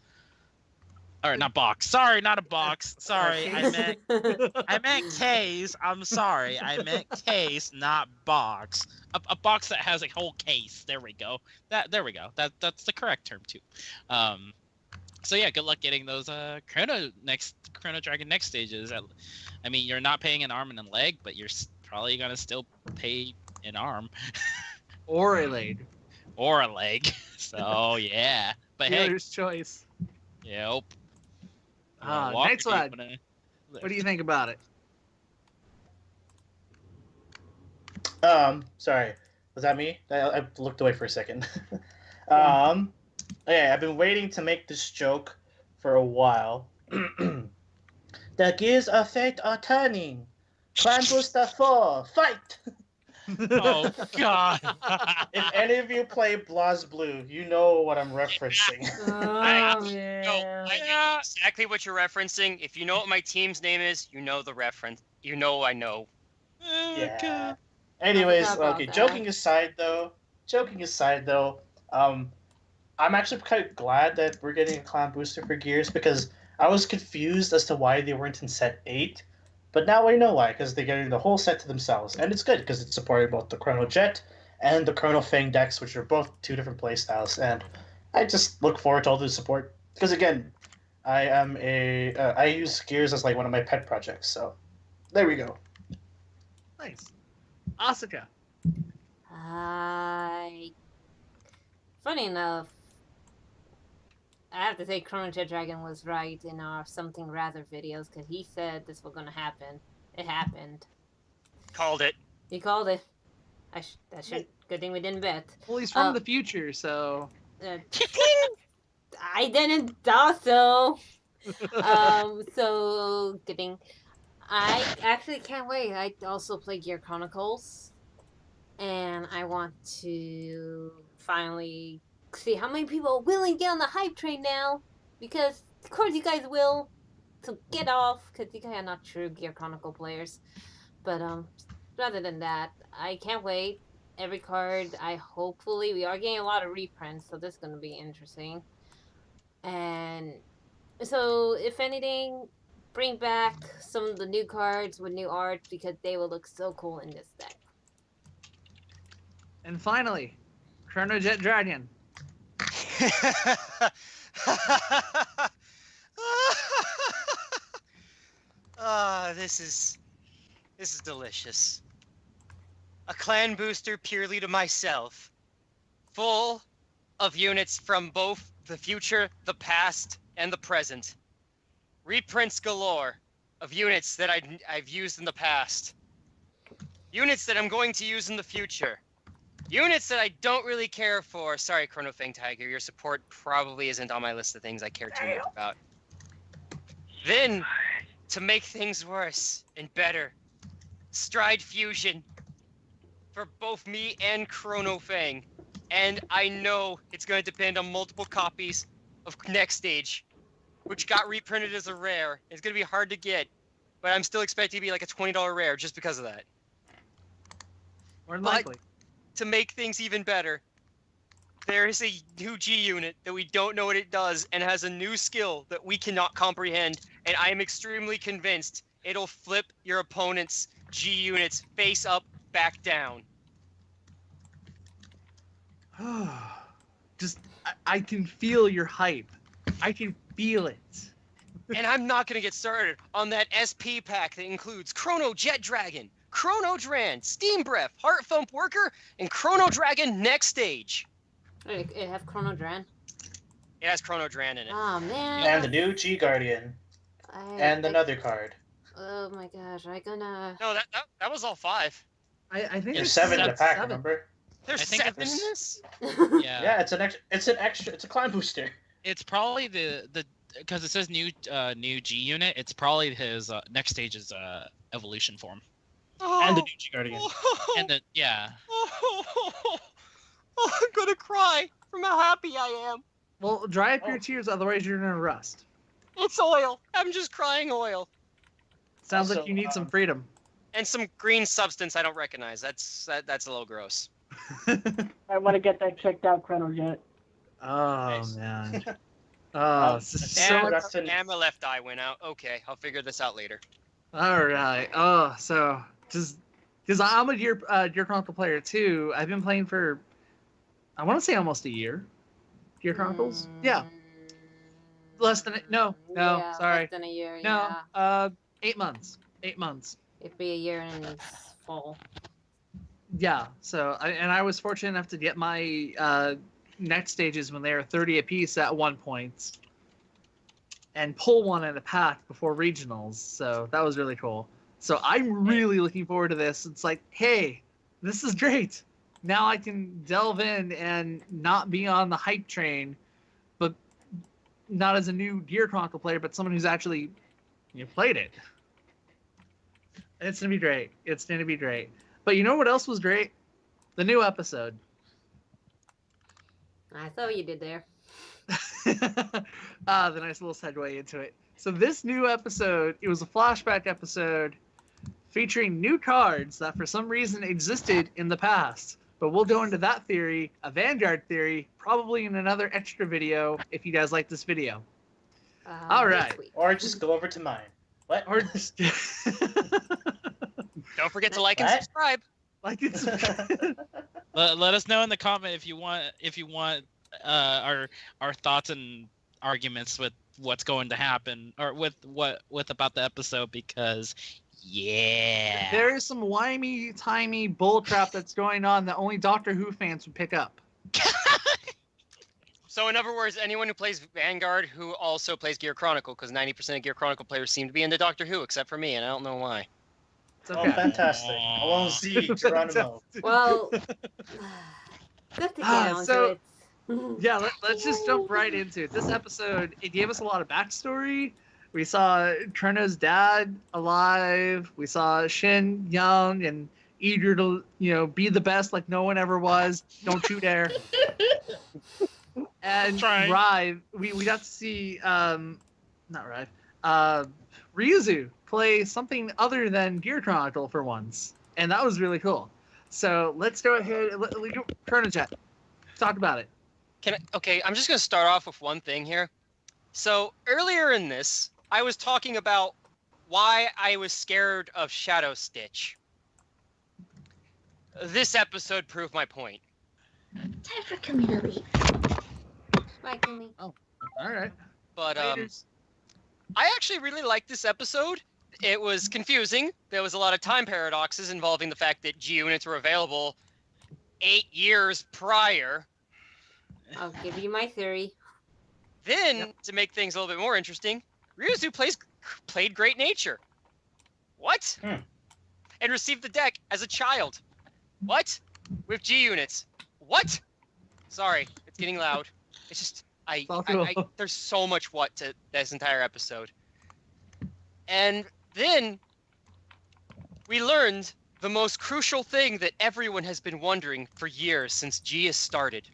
Or not box. Sorry, not a box. Sorry, I meant case. I'm sorry, I meant case, not box. A box that has a whole case. There we go. There we go. That's the correct term too. So yeah, good luck getting those Chrono Dragon next stages. I mean, you're not paying an arm and a leg, but you're probably gonna still pay an arm Or a leg. or a leg. So yeah, but hey, Dealer's choice. yep. NightSwag, what do you think about it? Sorry, was that me? I looked away for a second. Yeah, I've been waiting to make this joke for a while. The gears of fate are turning. Clan Booster 4, fight! Oh God! If any of you play BlazBlue, you know what I'm referencing. Oh, No, I know exactly what you're referencing. If you know what my team's name is, you know the reference. You know I know. Yeah. Anyways, I forgot about okay. that. Joking aside, though, I'm actually kind of glad that we're getting a clan booster for Gears because I was confused as to why they weren't in set 8, but now I know why because they're getting the whole set to themselves, and it's good because it's supporting both the ChronoJet and the Chrono Fang decks, which are both 2 different playstyles, and I just look forward to all the support because again, I use Gears as like one of my pet projects, so there we go. Nice. Asaka. Funny enough, I have to say ChronoJet Dragon was right in our Something Rather videos because he said this was going to happen. It happened. Called it. He called it. Good thing we didn't bet. Well, he's from the future, so. Uh, I didn't also. So good thing. I actually can't wait. I also play Gear Chronicles, and I want to finally see how many people are willing to get on the hype train now, because of course you guys will. So get off, because you guys are not true Gear Chronicle players. But rather than that, I can't wait. Every card, hopefully we are getting a lot of reprints, so this is gonna be interesting. And so if anything, bring back some of the new cards with new art because they will look so cool in this deck. And finally, ChronoJet Dragon. This is delicious. A clan booster purely to myself, full of units from both the future, the past, and the present. Reprints galore of units that I've used in the past. Units that I'm going to use in the future. Units that I don't really care for. Sorry, Chrono Fang Tiger, your support probably isn't on my list of things I care too much about. Then, to make things worse and better, Stride Fusion for both me and Chrono Fang. And I know it's going to depend on multiple copies of Next Stage, which got reprinted as a rare. It's going to be hard to get, but I'm still expecting to be like a $20 rare just because of that. More than likely. To make things even better, there is a new G unit that we don't know what it does and has a new skill that we cannot comprehend, and I am extremely convinced it'll flip your opponent's G units face up, back down. Just, I can feel your hype. I can feel it. And I'm not going to get started on that SP pack that includes ChronoJet Dragon, Chrono Dran, Steam Breath, Heart Thump Worker, and Chrono Dragon Next Stage. It have Chrono Dran. It has ChronoJet in it. Oh man. And the new G Guardian. And another card. Oh my gosh, I gonna. No, that was all 5. I think There's it's 7 in the pack, 7. remember? There's I think 7 in it's- this? Yeah. Yeah, it's an extra, it's a climb booster. It's probably the because it says new G unit. It's probably his next stage's evolution form. And the new G Guardian. And the I'm gonna cry from how happy I am. Well, dry up your tears, otherwise you're gonna rust. It's oil. I'm just crying oil. Sounds Also, like you need some freedom. And some green substance I don't recognize. That's a little gross. I want to get that checked out, ChronoJet. Oh Nice. man. Oh, so And, that's an- and my left eye went out. Okay, I'll figure this out later. all right. Oh, so just because I'm a Gear Chronicle player too. I've been playing for I want to say almost a year. Gear Chronicles. Yeah, less than Yeah, sorry. Less than a year. No, Yeah. 8 months. 8 months. It'd be a year in fall. Yeah. So I was fortunate enough to get my next stages when they were 30 apiece at one point, and pull one in a pack before regionals. So that was really cool. So I'm really looking forward to this. It's like, hey, this is great. Now I can delve in and not be on the hype train, but not as a new Gear Chronicle player, but someone who's actually played it. It's gonna be great. It's gonna be great. But you know what else was great? The new episode. I saw what you did there. The nice little segue into it. So this new episode, it was a flashback episode featuring new cards that for some reason existed in the past. But we'll go into that theory, a Vanguard theory, probably in another extra video if you guys like this video. All right. next week. Or just go over to mine. What? Or just Don't forget to like and What? subscribe. like it's let us know in the comment if you want our thoughts and arguments with what's going to happen or with about the episode, because yeah, there is some whiny-timey bullcrap that's going on that only Doctor Who fans would pick up. So in other words, anyone who plays Vanguard who also plays Gear Chronicle, because 90% of Gear Chronicle players seem to be into Doctor Who, except for me, and I don't know why. It's Oh, okay. fantastic. OLZ, Geronimo. Well, good to get on so- to it. Yeah, let's just jump right into it. This episode, it gave us a lot of backstory. We saw Chrono's dad alive. We saw Shin young and eager to, be the best like no one ever was. Don't you dare. And Try. Rive, we got to see, not Rive, Ryuzu play something other than Gear Chronicle for once. And that was really cool. So let's go ahead. ChronoJet, talk about it. Okay, I'm just going to start off with one thing here. So earlier in this, I was talking about why I was scared of Shadow Stitch. This episode proved my point. Time for Kumi to leave. Bye, Kumi. All right. But Laters. I actually really liked this episode. It was confusing. There was a lot of time paradoxes involving the fact that G units were available 8 years prior. I'll give you my theory. Then, to make things a little bit more interesting, Ryuzu played Great Nature. What? And received the deck as a child. What? With G units. What? Sorry, it's getting loud. It's just all cool. there's so much what to this entire episode. And then we learned the most crucial thing that everyone has been wondering for years since G has started.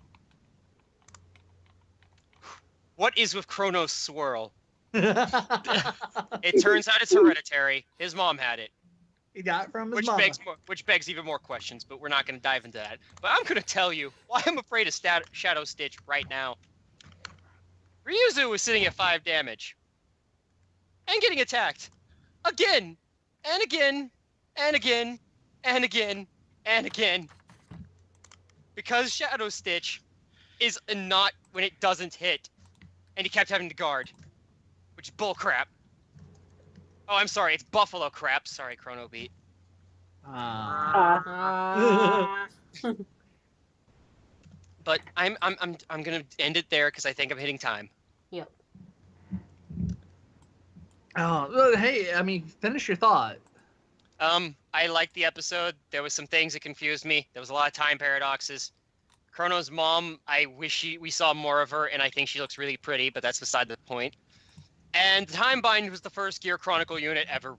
What is with Chrono's swirl? It turns out it's hereditary. His mom had it, He got it from his which mama. which begs even more questions. But we're not going to dive into that. But I'm going to tell you why I'm afraid of Shadow Stitch right now. Ryuzu was sitting at 5 damage and getting attacked again and again and again and again and again because Shadow Stitch is not when it doesn't hit. And he kept having to guard, which is bullcrap. Oh, I'm sorry, it's buffalo crap. Sorry, Chrono Beat. Ah. Ah. but I'm gonna end it there because I think I'm hitting time. Yep. Oh, well, hey, I mean, finish your thought. I liked the episode. There was some things that confused me. There was a lot of time paradoxes. Chrono's mom, I wish we saw more of her, and I think she looks really pretty, but that's beside the point. And Time Bind was the first Gear Chronicle unit ever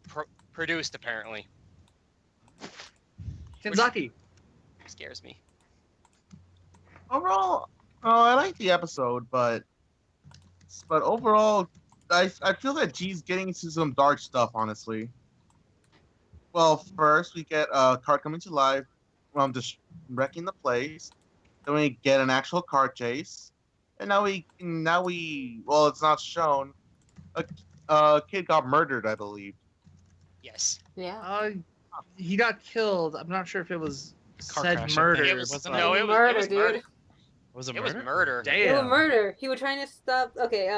produced, apparently. Kanzaki. Scares me. Overall, I like the episode, but overall, I feel that G's getting into some dark stuff, honestly. Well, first we get a card coming to life, just wrecking the place. Then we get an actual car chase, and now we well, it's not shown. A kid got murdered, I believe. Yes. Yeah. He got killed. I'm not sure if it was Car said crash, I murder. think. It was Wasn't no, it? it was Murder, murder, dude. Was it It murder? was murder. It was Damn. murder. He was trying to stop. Okay.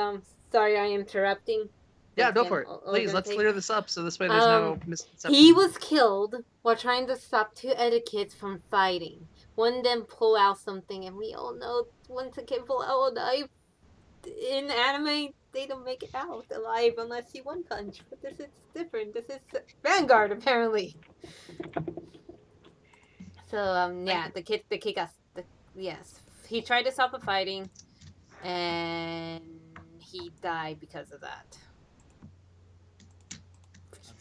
Sorry, I am interrupting. Yeah, go Again, for it. I'll Please, gonna let's take- clear this up so this way there's no misconception. He was killed while trying to stop two other kids from fighting. One of them pull out something, and we all know once a kid pull out a knife in anime, they don't make it out alive unless you one punch. But this is different. This is Vanguard, apparently. So yeah, the kid got yes. He tried to stop the fighting, and he died because of that.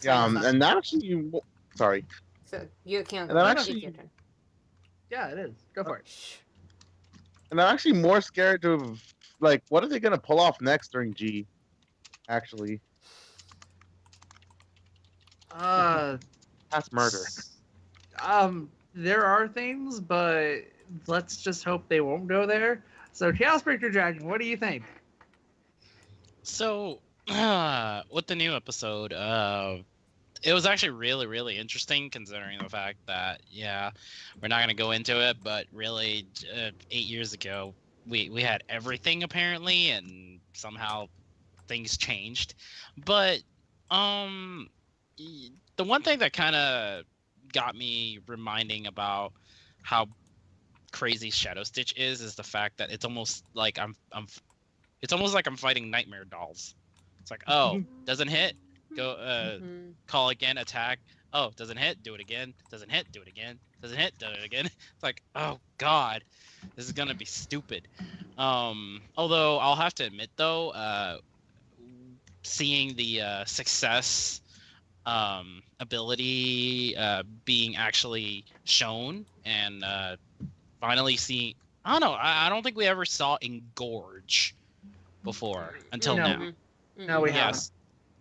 Yeah, and actually, sorry. So you can't. And I'm it's actually- your turn. Yeah, it is. Go for it. Shh. And I'm actually more scared of, like, what are they gonna pull off next during G? Actually, that's murder. There are things, but let's just hope they won't go there. So, Chaosbreaker Dragon, what do you think? So, with the new episode, it was actually really, really interesting considering the fact that, yeah, we're not going to go into it, but really, 8 years ago, we had everything apparently, and somehow things changed. But, the one thing that kind of got me reminding about how crazy Shadow Stitch is the fact that it's almost like it's almost like I'm fighting nightmare dolls. It's like, oh, doesn't hit, go Mhm. call again, attack. Oh, doesn't hit, do it again. Doesn't hit, do it again. Doesn't hit, do it again. It's like, oh god, this is gonna be stupid. Although I'll have to admit though, seeing the success ability being actually shown and finally seeing, I don't know, I don't think we ever saw Engorge before until No. now. Mhm. No, we Mhm. haven't. Yes.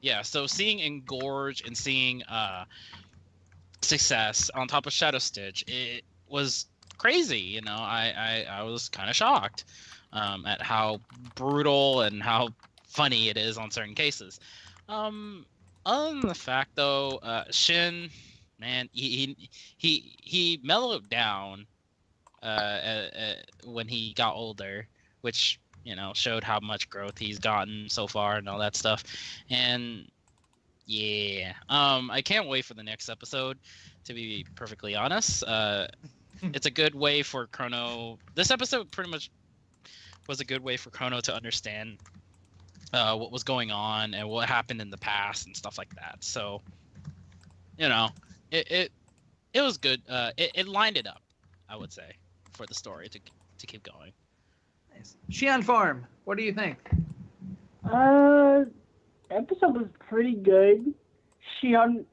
Yeah, so seeing Engorge and seeing success on top of Shadow Stitch, it was crazy, you know. I was kind of shocked at how brutal and how funny it is on certain cases. Other than the fact though, Shin, man, he mellowed down when he got older, which, you know, showed how much growth he's gotten so far and all that stuff. And yeah, I can't wait for the next episode, to be perfectly honest. It's a good way for Chrono. This episode pretty much was a good way for Chrono to understand what was going on and what happened in the past and stuff like that. So, you know, it was good. It lined it up, I would say, for the story to keep going. Nice. Shion Farm, what do you think? Episode was pretty good. Shion,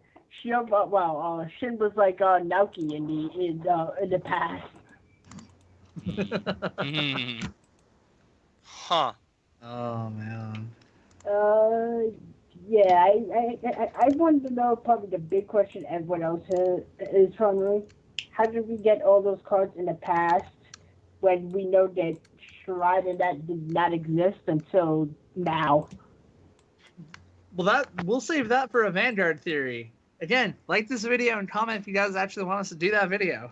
Shin was like Naoki in the past. Mhm. Huh. Oh man. Yeah, I wanted to know probably the big question everyone else is wondering. How did we get all those cards in the past when we know that Shrine and that did not exist until now? Well, we'll save that for a Vanguard theory. Again, like this video and comment if you guys actually want us to do that video.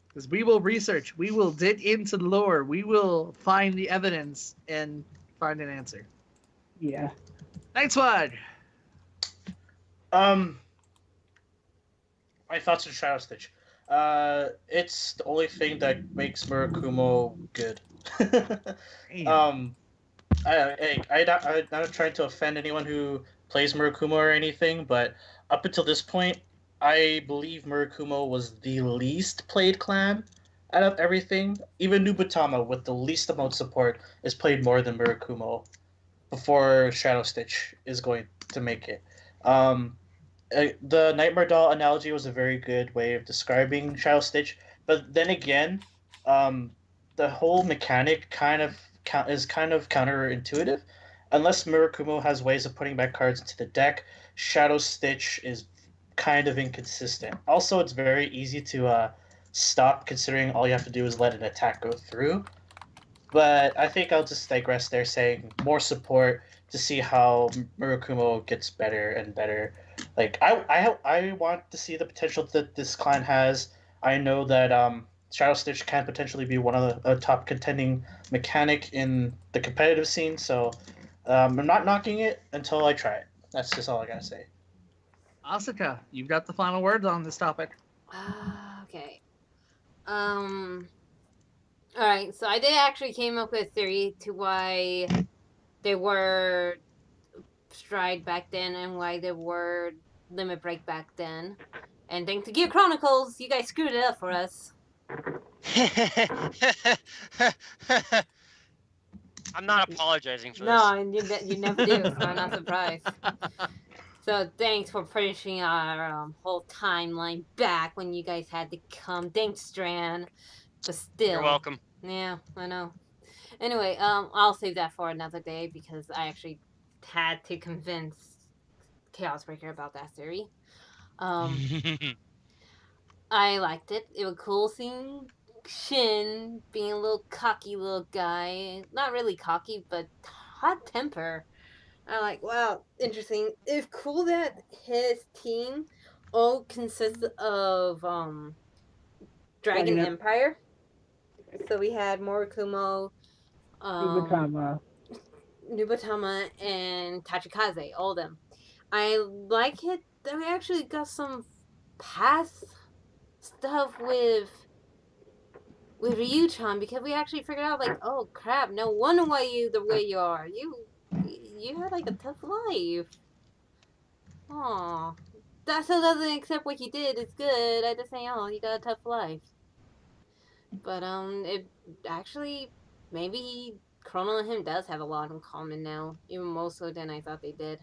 Because we will research, we will dig into the lore, we will find the evidence and find an answer. Yeah. NightSwag! My thoughts on Shadow Stitch. It's the only thing that makes Murakumo good. Damn. I'm not trying to offend anyone who plays Murakumo or anything, but up until this point, I believe Murakumo was the least played clan out of everything. Even Nubutama, with the least amount of support, is played more than Murakumo before Shadow Stitch is going to make it. The Nightmare Doll analogy was a very good way of describing Shadow Stitch, but then again, um, the whole mechanic is kind of counterintuitive. Unless Murakumo has ways of putting back cards into the deck, Shadow Stitch is kind of inconsistent. Also, it's very easy to stop, considering all you have to do is let an attack go through. But I think I'll just digress there, saying more support to see how Murakumo gets better and better. Like I want to see the potential that this clan has. I know that Shadow Stitch can potentially be one of the top contending mechanic in the competitive scene. So I'm not knocking it until I try it. That's just all I gotta say. Asaka, you've got the final words on this topic. Okay. Alright, so I did actually came up with a theory to why they were Stride back then and why they were Limit Break back then. And thanks to Gear Chronicles, you guys screwed it up for us. I'm not apologizing for No, you never do, so I'm not surprised. So thanks for pushing our whole timeline back when you guys had to come. Thanks, Strand. But still. You're welcome. Yeah, I know. Anyway, I'll save that for another day because I actually had to convince Chaos Breaker about that theory. I liked it. It was cool seeing Shin being a little cocky little guy. Not really cocky, but hot temper. I'm like, wow, interesting. It's cool that his team all consists of Dragon Empire. So we had Murakumo, Nubatama, and Tachikaze, all of them. I like it that we actually got some past stuff with Ryu-chan because we actually figured out like, oh crap, no wonder why you the way you are. You had like a tough life. Aw. That still doesn't accept what you did. It's good. I just say, oh, you got a tough life. But it actually maybe Chrono and him does have a lot in common now, even more so than I thought they did.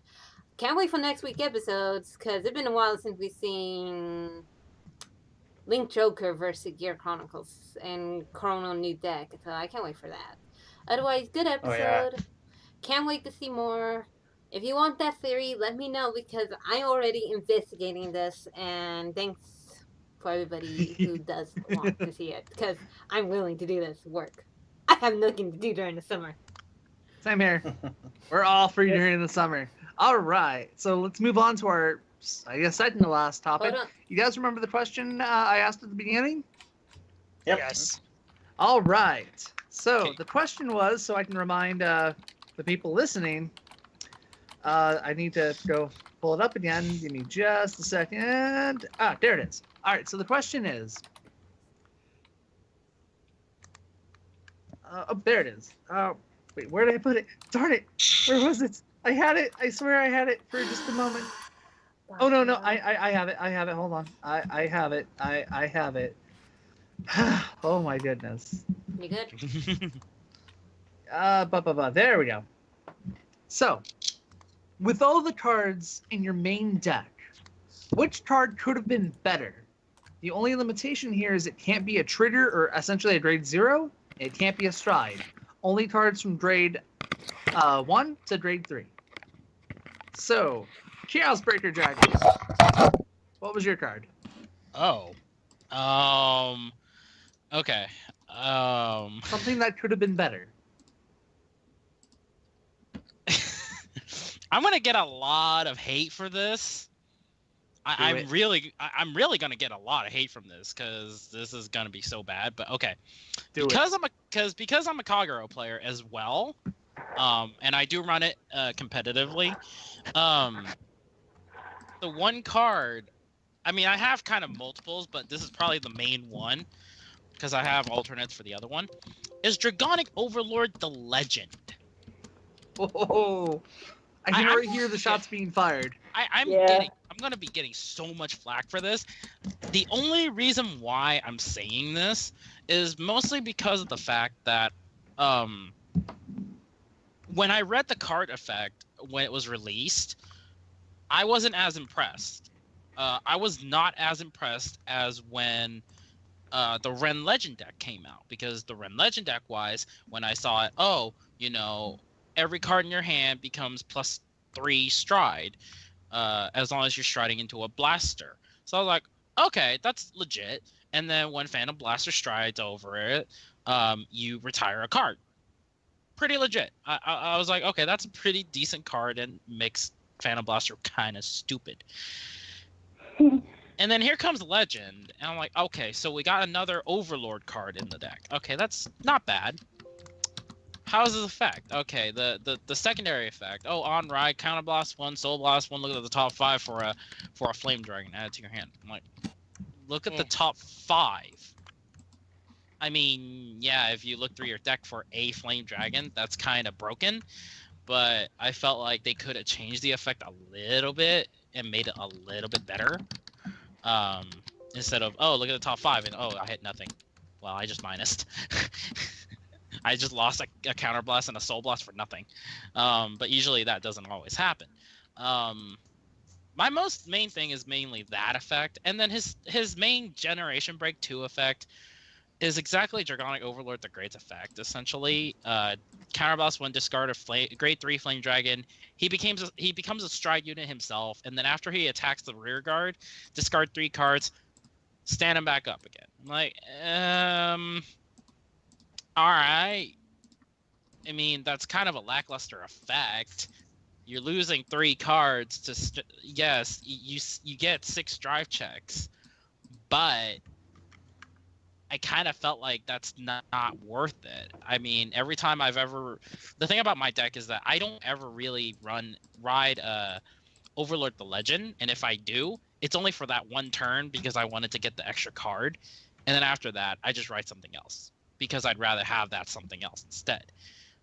Can't wait for next week episodes because it's been a while since we've seen Link Joker versus Gear Chronicles and Chrono new deck, so I can't wait for that. Otherwise, good episode. Oh, yeah. Can't wait to see more. If you want that theory, let me know because I'm already investigating this, and thanks for everybody who does want to see it because I'm willing to do this work. I have nothing to do during the summer. Same here. We're all free during the summer. All right, so let's move on to our, I guess, second to last topic. You guys remember the question I asked at the beginning? Yep. Yes. All right. So the question was, so I can remind the people listening, I need to go pull it up again. Give me just a second. Ah, there it is. All right, so the question is, oh, there it is. Oh, wait, where did I put it? Darn it. Where was it? I had it. I swear I had it for just a moment. Oh, no, I have it. I have it. Hold on. I have it. I have it. Oh, my goodness. You good? There we go. So, with all the cards in your main deck, which card could have been better? The only limitation here is it can't be a trigger or essentially a grade 0. It can't be a stride. Only cards from grade 1 to grade 3. So, Chaos Breaker Dragon. What was your card? Oh. Okay. Something that could have been better. I'm gonna get a lot of hate for this. I'm really gonna get a lot of hate from this because this is gonna be so bad. But okay, because I'm a Kagero player as well, and I do run it competitively. The one card I mean, I have kind of multiples, but this is probably the main one because I have alternates for the other one. Is Dragonic Overlord the Legend? Oh, I can already hear the shots being fired. I'm gonna be getting so much flack for this. The only reason why I'm saying this is mostly because of the fact that when I read the card effect when it was released, I wasn't as impressed. I was not as impressed as when the Ren Legend deck came out, because the Ren Legend deck wise, when I saw it, every card in your hand becomes +3 stride, as long as you're striding into a blaster. So I was like, okay, that's legit. And then when Phantom Blaster strides over it, you retire a card. Pretty legit. I was like, okay, that's a pretty decent card and makes Phantom Blaster kind of stupid. And then here comes Legend, and I'm like, okay, so we got another Overlord card in the deck. Okay, that's not bad. How's this effect? Okay, the secondary effect. Oh, on ride, counter blast 1, soul blast 1. Look at the top 5 for a flame dragon added to your hand. I'm like, look at the top 5. I mean, yeah, if you look through your deck for a flame dragon, that's kind of broken. But I felt like they could have changed the effect a little bit and made it a little bit better. Instead of, oh, look at the top 5 and oh, I hit nothing. Well, I just minused. I just lost a counter blast and a soul blast for nothing. But usually that doesn't always happen. My main thing is mainly that effect, and then his main Generation Break 2 effect is exactly Dragonic Overlord the Great's effect. Essentially, counterblast when discard a grade 3 Flame Dragon, he becomes a stride unit himself, and then after he attacks the rear guard, discard 3 cards, stand him back up again. Like, all right. I mean, that's kind of a lackluster effect. You're losing 3 cards to yes, you get 6 drive checks, but I kind of felt like that's not worth it. I mean, every time the thing about my deck is that I don't ever really ride Overlord the Legend, and if I do, it's only for that one turn because I wanted to get the extra card, and then after that, I just write something else because I'd rather have that something else instead.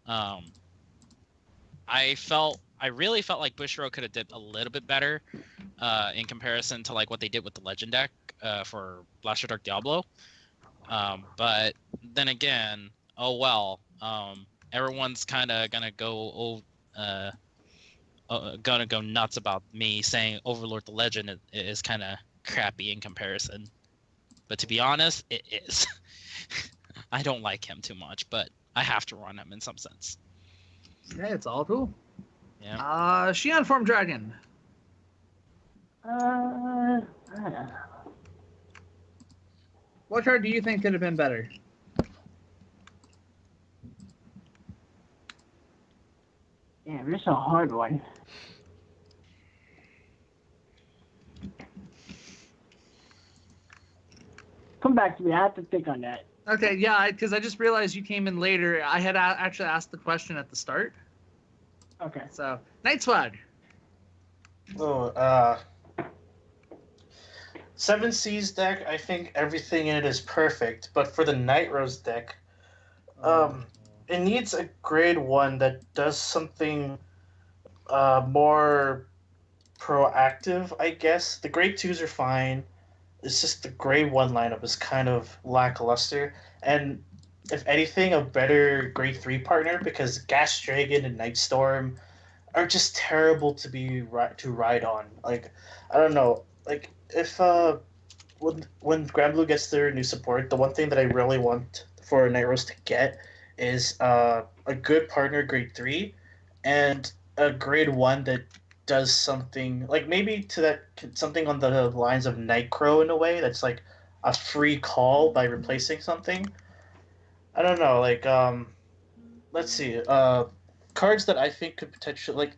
I really felt like Bushiroad could have did a little bit better in comparison to like what they did with the Legend deck for Blaster Dark Diablo. But then again, oh well. Everyone's kind of gonna go nuts about me saying Overlord the Legend is kind of crappy in comparison. But to be honest, it is. I don't like him too much, but I have to run him in some sense. Yeah, it's all cool. Yeah. Shion Form Dragon. I don't know. What card do you think could have been better? Yeah, this is a hard one. Come back to me. I have to think on that. Okay, yeah, because I just realized you came in later. I had actually asked the question at the start. Okay. So, NightSwag. Oh, 7 Seas deck, I think everything in it is perfect, but for the Night Rose deck, it needs a grade 1 that does something more proactive, I guess. The grade 2s are fine. It's just the grade 1 lineup is kind of lackluster, and if anything, a better grade 3 partner, because Gas Dragon and Night Storm are just terrible to ride on. Like, I don't know, like if when Granblue gets their new support, the one thing that I really want for Night Rose to get is a good partner grade 3 and a grade 1 that does something like maybe to that something on the lines of Nightcrow in a way that's like a free call by replacing something. I don't know, like let's see, cards that I think could potentially, like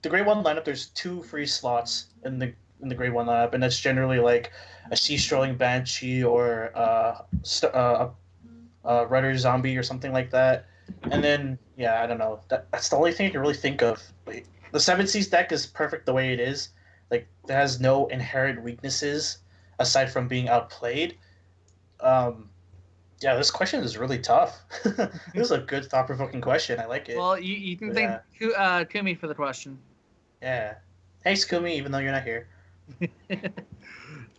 the grade 1 lineup, there's 2 free slots in the grade 1 lineup, and that's generally like a Sea Strolling Banshee or a Rudder Zombie or something like that. And then yeah, I don't know, that's the only thing I can really think of. The 7 Seas deck is perfect the way it is. Like, it has no inherent weaknesses. aside from being outplayed. Yeah, this question is really tough. This is a good thought-provoking question. I like it. Well, you can thank Kumi for the question. Yeah. Thanks, Kumi, even though you're not here.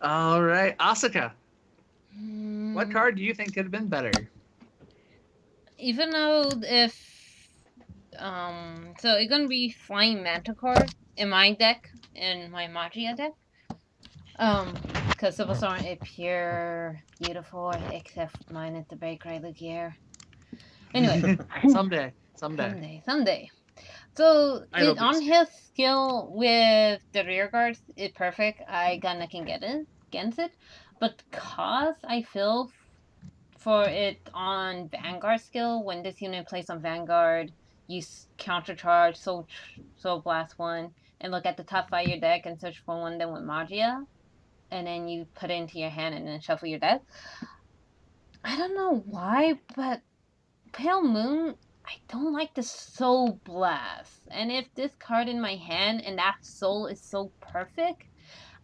All right, Asaka. Hmm. What card do you think could have been better? Even though if so it's gonna be Flying Manticore in my deck, in my Magia deck. Because Civils aren't a pure beautiful, except mine is the Bakery Lugier. Anyway, someday. Someday. So on his skill with the rear guards is perfect. I got nothing against it, but cost I feel for it on Vanguard skill, when this unit plays on Vanguard, you countercharge Soul Blast 1 and look at the top 5 of your deck and search for one that with Magia, and then you put it into your hand and then shuffle your deck. I don't know why, but Pale Moon, I don't like the Soul Blast. And if this card in my hand and that soul is so perfect,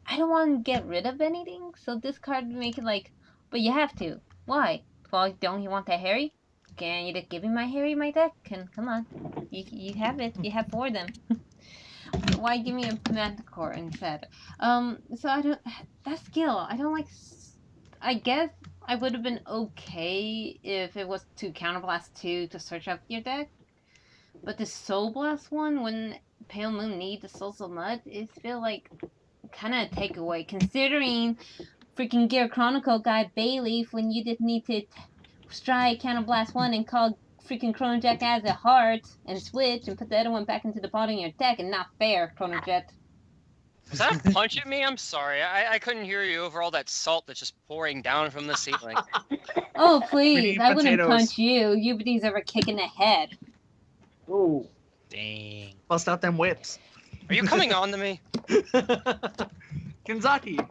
I don't want to get rid of anything. So this card make it like, but you have to. Why? Well, don't you want that Harry? Can you just give me my Harry, my deck? Come on. You have it. You have 4 of them. Why give me a Manticore instead? So I don't, that skill, I don't like, I guess I would have been okay if it was to Counterblast 2 to search up your deck. But the Soul Blast one, when Pale Moon needs the Soul so much, it feel like kind of take away, considering freaking Gear Chronicle guy Bayleaf, when you just need to strike Counterblast 1 and call freaking ChronoJet as a heart and switch and put the other one back into the bottom of your deck, and not fair, ChronoJet. Was that a punch at me? I'm sorry. I couldn't hear you over all that salt that's just pouring down from the ceiling. Oh, please. I wouldn't punch you. You deserve a kick in the head. Ooh. Dang. Bust out them whips. Are you coming on to me? Kanzaki.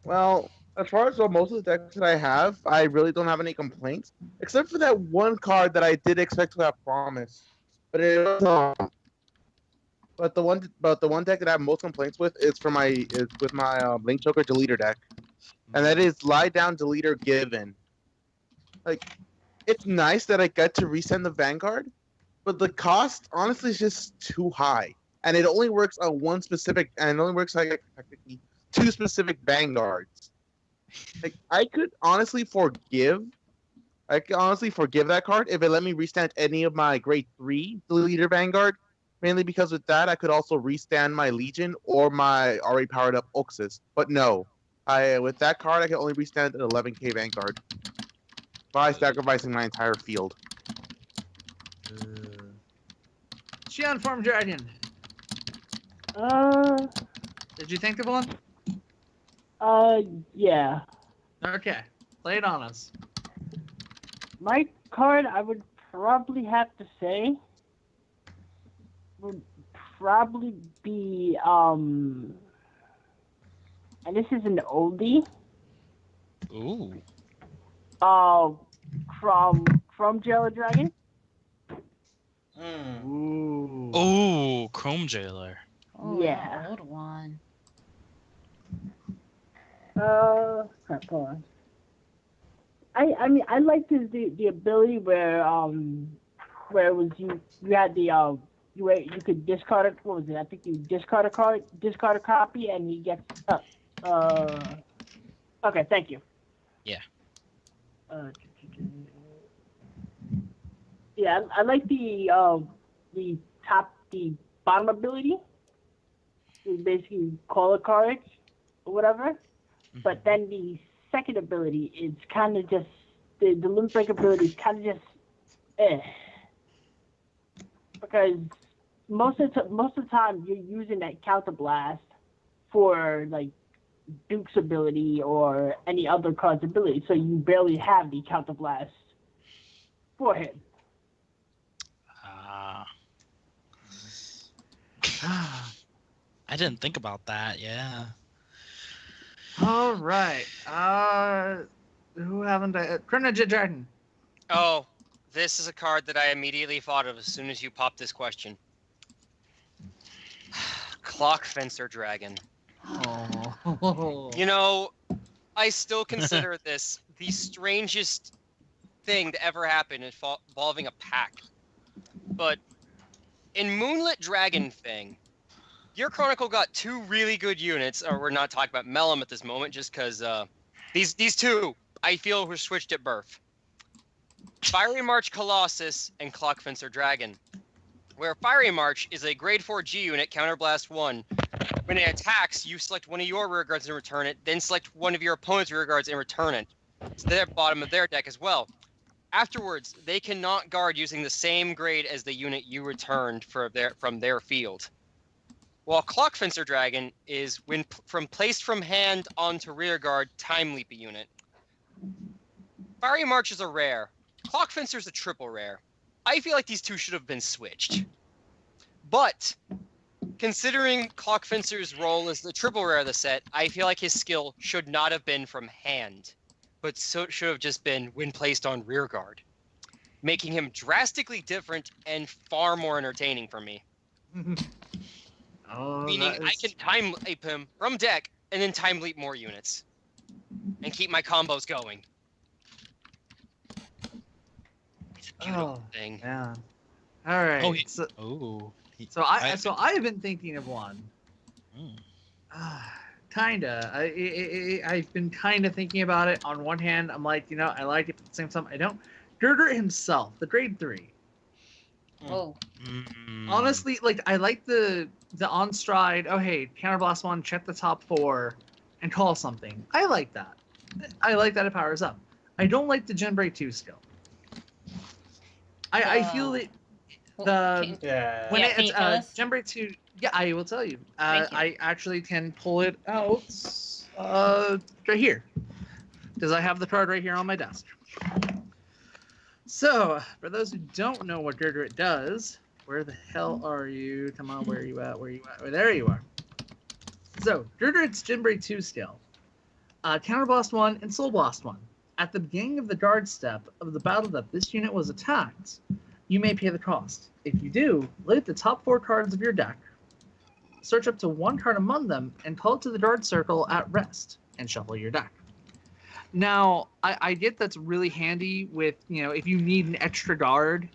Well, as far as most of the decks that I have, I really don't have any complaints, except for that one card that I did expect to have promise. But it was but the one deck that I have most complaints with is with my Link Choker Deleter deck, and that is Lie Down Deleter Given. Like, it's nice that I get to resend the Vanguard, but the cost honestly is just too high, and it only works on one specific, and it only works like technically 2 specific Vanguards. Like, I could honestly forgive that card if it let me restand any of my grade 3 Deleter Vanguard. Mainly because with that, I could also restand my Legion or my already powered up Oxus. But no, with that card, I can only restand an 11k Vanguard by sacrificing my entire field. Shion Form Dragon. Did you think of one? Yeah. Okay, lay it on us. My card, I would probably have to say, would probably be and this is an oldie. Ooh. ChronoJet Dragon. Ooh, Chrome Jailer. Oh, Yeah. Old one. Crap, hold on. I mean, I liked the ability where it was you had the where you could discard it. What was it? I think you discard a copy, and you get okay, thank you. Yeah. Yeah, I like the bottom ability. You basically call a card or whatever. But then the second ability is kind of just the limit break ability is kind of just because most of the time you're using that counter blast for like Duke's ability or any other card's ability, so you barely have the counter blast for him. I didn't think about that. Yeah. All right. Who haven't I? ChronoJet Dragon. Oh, this is a card that I immediately thought of as soon as you popped this question. Clock Fencer Dragon. Oh. You know, I still consider this the strangest thing to ever happen involving a pack. But in Moonlit Dragon thing, your Chronicle got 2 really good units, or we're not talking about Mellum at this moment, just because these 2, I feel, were switched at birth. Fiery March Colossus and Clockfencer Dragon, where Fiery March is a grade 4 G unit, Counterblast 1. When it attacks, you select one of your rear guards and return it, then select one of your opponent's rear guards and return it to the bottom of their deck as well. Afterwards, they cannot guard using the same grade as the unit you returned from their field. While Clockfencer Dragon is when placed from hand onto rear guard, time leap a unit. Fiery March is a rare. Clockfencer is a triple rare. I feel like these 2 should have been switched. But considering Clockfencer's role as the triple rare of the set, I feel like his skill should not have been from hand, but so should have just been when placed on rear guard, making him drastically different and far more entertaining for me. Meaning I can time leap him from deck and then time leap more units and keep my combos going. It's a beautiful thing. Yeah. All right. So I have been thinking of one. Kinda. I've been kind of thinking about it. On one hand, I'm like, I like it, but at the same time, I don't. Girder himself, the grade 3. Oh. Honestly, like, I like the on stride. Oh, hey, counterblast 1, check the top 4, and call something. I like that. I like that it powers up. I don't like the Genbreak 2 skill. I feel it. When it's Genbreak 2, yeah, I will tell you. I actually can pull it out right here, because I have the card right here on my desk. So, for those who don't know what Girder does, where the hell are you? Come on, where are you at? Where are you at? Oh, there you are. So, Girderit's Genbreak 2 skill. Counterblast 1 and Soul Blast 1. At the beginning of the guard step of the battle that this unit was attacked, you may pay the cost. If you do, look at the top 4 cards of your deck, search up to 1 card among them, and call it to the guard circle at rest, and shuffle your deck. Now, I get that's really handy with, if you need an extra guard,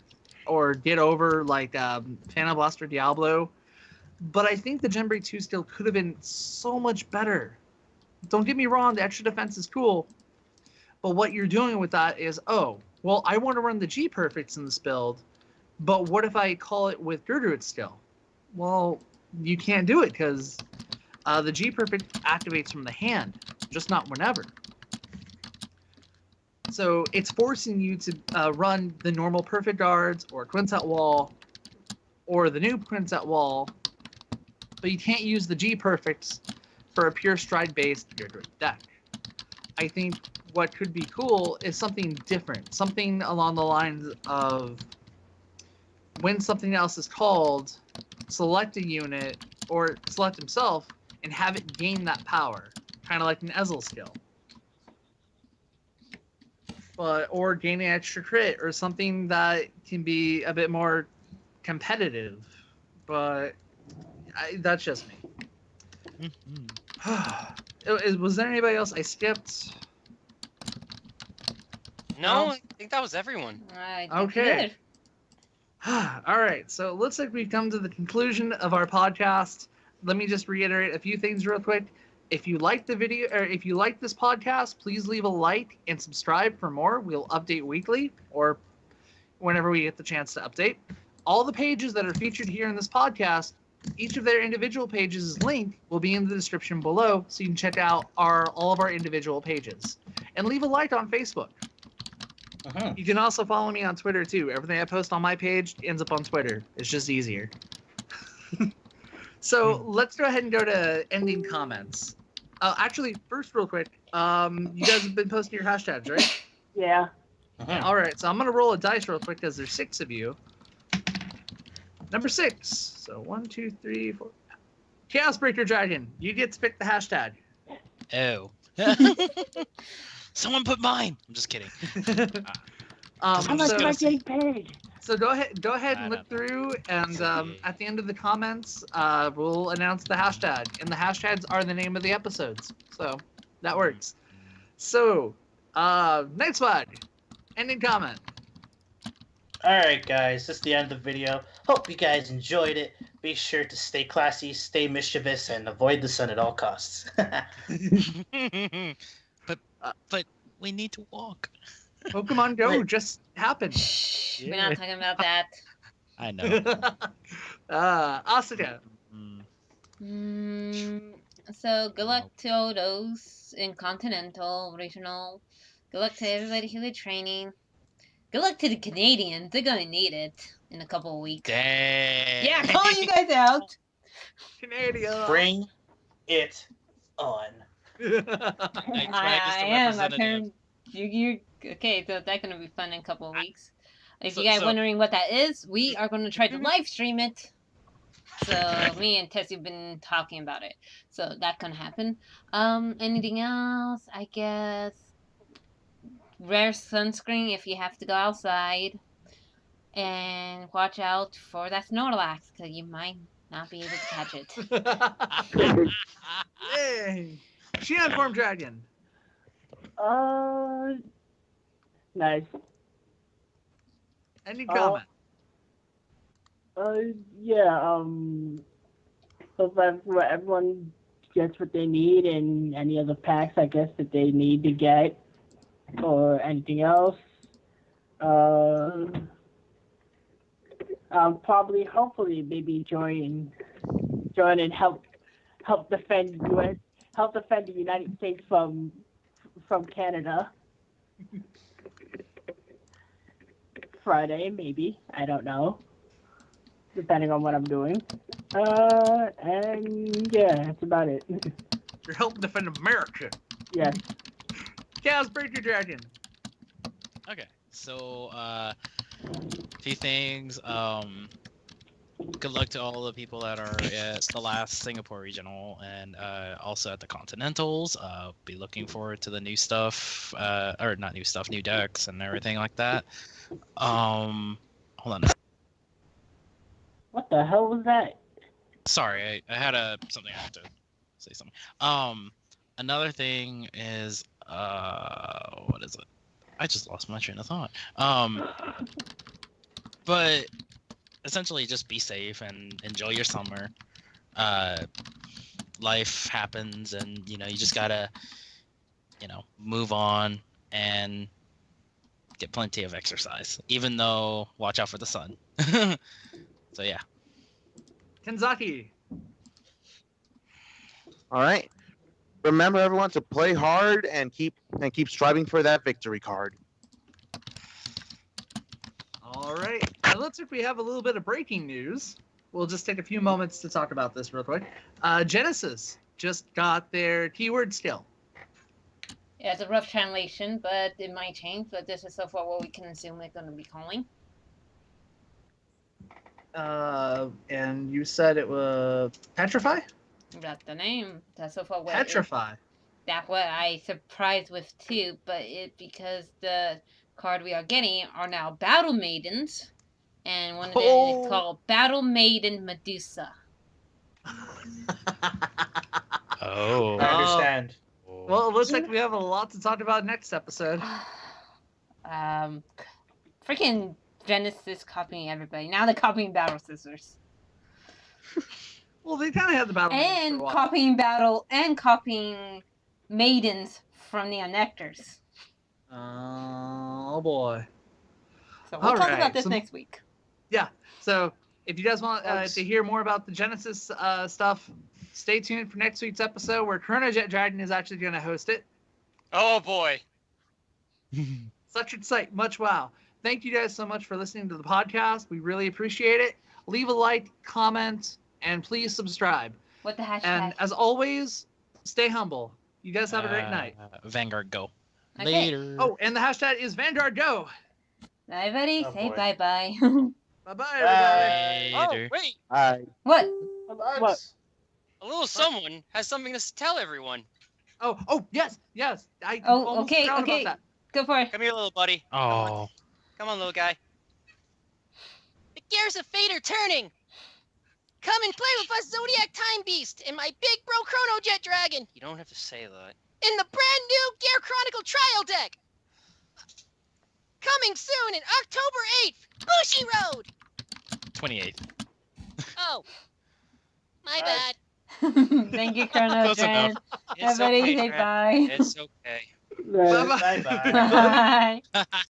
or get over, like, Phantom Blaster Diablo, but I think the Genbreak 2 skill could have been so much better. Don't get me wrong, the extra defense is cool, but what you're doing with that is, I want to run the G Perfects in this build, but what if I call it with Girderit's skill? Well, you can't do it because the G Perfect activates from the hand, just not whenever. So it's forcing you to run the normal Perfect Guards or Quintet Wall or the new Quintet Wall, but you can't use the G Perfects for a pure stride-based Girderit deck. I think what could be cool is something different, something along the lines of when something else is called, select a unit or select himself and have it gain that power, kind of like an Ezel skill. Or gain an extra crit or something that can be a bit more competitive. But that's just me. Was there anybody else I skipped? No, I think that was everyone. Okay. All right, so it looks like we've come to the conclusion of our podcast. Let me just reiterate a few things real quick. If you like the video, or if you like this podcast, please leave a like and subscribe for more. We'll update weekly or whenever we get the chance to update. All the pages that are featured here in this podcast, each of their individual pages' link will be in the description below, so you can check out all of our individual pages. And leave a like on Facebook. You can also follow me on Twitter, too. Everything I post on my page ends up on Twitter. It's just easier. So let's go ahead and go to ending comments. Actually, first, real quick, you guys have been posting your hashtags, right? Yeah. All right, so I'm going to roll a dice real quick because there's 6 of you. Number 6. So 1, 2, 3, 4. Chaosbreaker Dragon, you get to pick the hashtag. Oh. Someone put mine. I'm just kidding. How much am I getting paid? So go ahead and look through, and at the end of the comments, we'll announce the hashtag, and the hashtags are the name of the episodes. So that works. So, NightSwag, ending comment. Alright guys, this is the end of the video. Hope you guys enjoyed it. Be sure to stay classy, stay mischievous, and avoid the sun at all costs. but we need to walk. Pokemon Go just happened. Shh, we're not talking about that. I know. Asaka. So good luck to all those in Continental, Regional. Good luck to everybody who is training. Good luck to the Canadians. They're gonna need it in a couple of weeks. Dang. Yeah, calling you guys out. Canadian. Bring it on. I am. Apparently, you're okay. So that's gonna be fun in a couple of weeks. If you guys wondering what that is, we are gonna try to live stream it. So me and Tessie have been talking about it. So that can happen. Anything else? I guess wear sunscreen if you have to go outside, and watch out for that Snorlax because you might not be able to catch it. Yay! Shion form dragon. Nice. Any comment? Yeah, hope everyone gets what they need and any other packs, I guess, that they need to get, or anything else. I'll probably, hopefully, maybe join and help defend the United States from Canada. Friday, maybe. I don't know. Depending on what I'm doing. And yeah, that's about it. You're helping defend America. Yes. Chaos Breaker Dragon. Okay, so a few things. Good luck to all the people that are at the last Singapore regional and also at the Continentals. Be looking forward to the new stuff, or not new stuff, new decks and everything like that. Hold on. What the hell was that? Sorry, I had something I had to say something. Another thing is what is it? I just lost my train of thought. But essentially just be safe and enjoy your summer. Life happens, and you just gotta move on and get plenty of exercise, even though watch out for the sun. So yeah. Kanzaki. All right. Remember, everyone, to play hard and keep striving for that victory card. All right. It looks like we have a little bit of breaking news. We'll just take a few moments to talk about this real quick. Genesis just got their keyword skill. Yeah, it's a rough translation, but it might change. But this is so far what we can assume they're going to be calling. And you said it was Petrify? That's the name. That's so far what Petrify. That's what I surprised with too, but because the card we are getting are now Battle Maidens, and one of them is called Battle Maiden Medusa. Oh. I understand. Well, it looks like we have a lot to talk about next episode. Freaking Genesis copying everybody. Now they're copying Battle Sisters. Well, they kind of had the battle. And copying Battle and copying Maidens from Neon Nectars. Oh boy. So we'll talk about this next week. Yeah. So if you guys want to hear more about the Genesis stuff, stay tuned for next week's episode where ChronoJet Dragon is actually going to host it. Oh boy. Such a sight. Much wow. Thank you guys so much for listening to the podcast. We really appreciate it. Leave a like, comment, and please subscribe. What the hashtag? And as always, stay humble. You guys have a great night. Vanguard, go. Okay. Later. Oh, and the hashtag is Vanguard Go. Everybody, Oh, say boy. bye-bye. Bye-bye, everybody. Later. Oh, wait. Bye. What? What? A little someone has something to tell everyone. Oh, yes. I Oh, almost okay, forgot okay. about that. Go for it. Come here, little buddy. Oh. Come on, little guy. gears of fate are turning. Come and play with us, Zodiac Time Beast, and my big bro ChronoJet Dragon. You don't have to say that. In the brand new Gear Chronicle Trial Deck. Coming soon in October 8th, Bushi Road. 28th. Oh, my Bye. bad. Thank you, Chrono Close Dread. enough. It's Everybody okay, say Dra- bye. It's okay. Right. Bye-bye. Bye bye. Bye.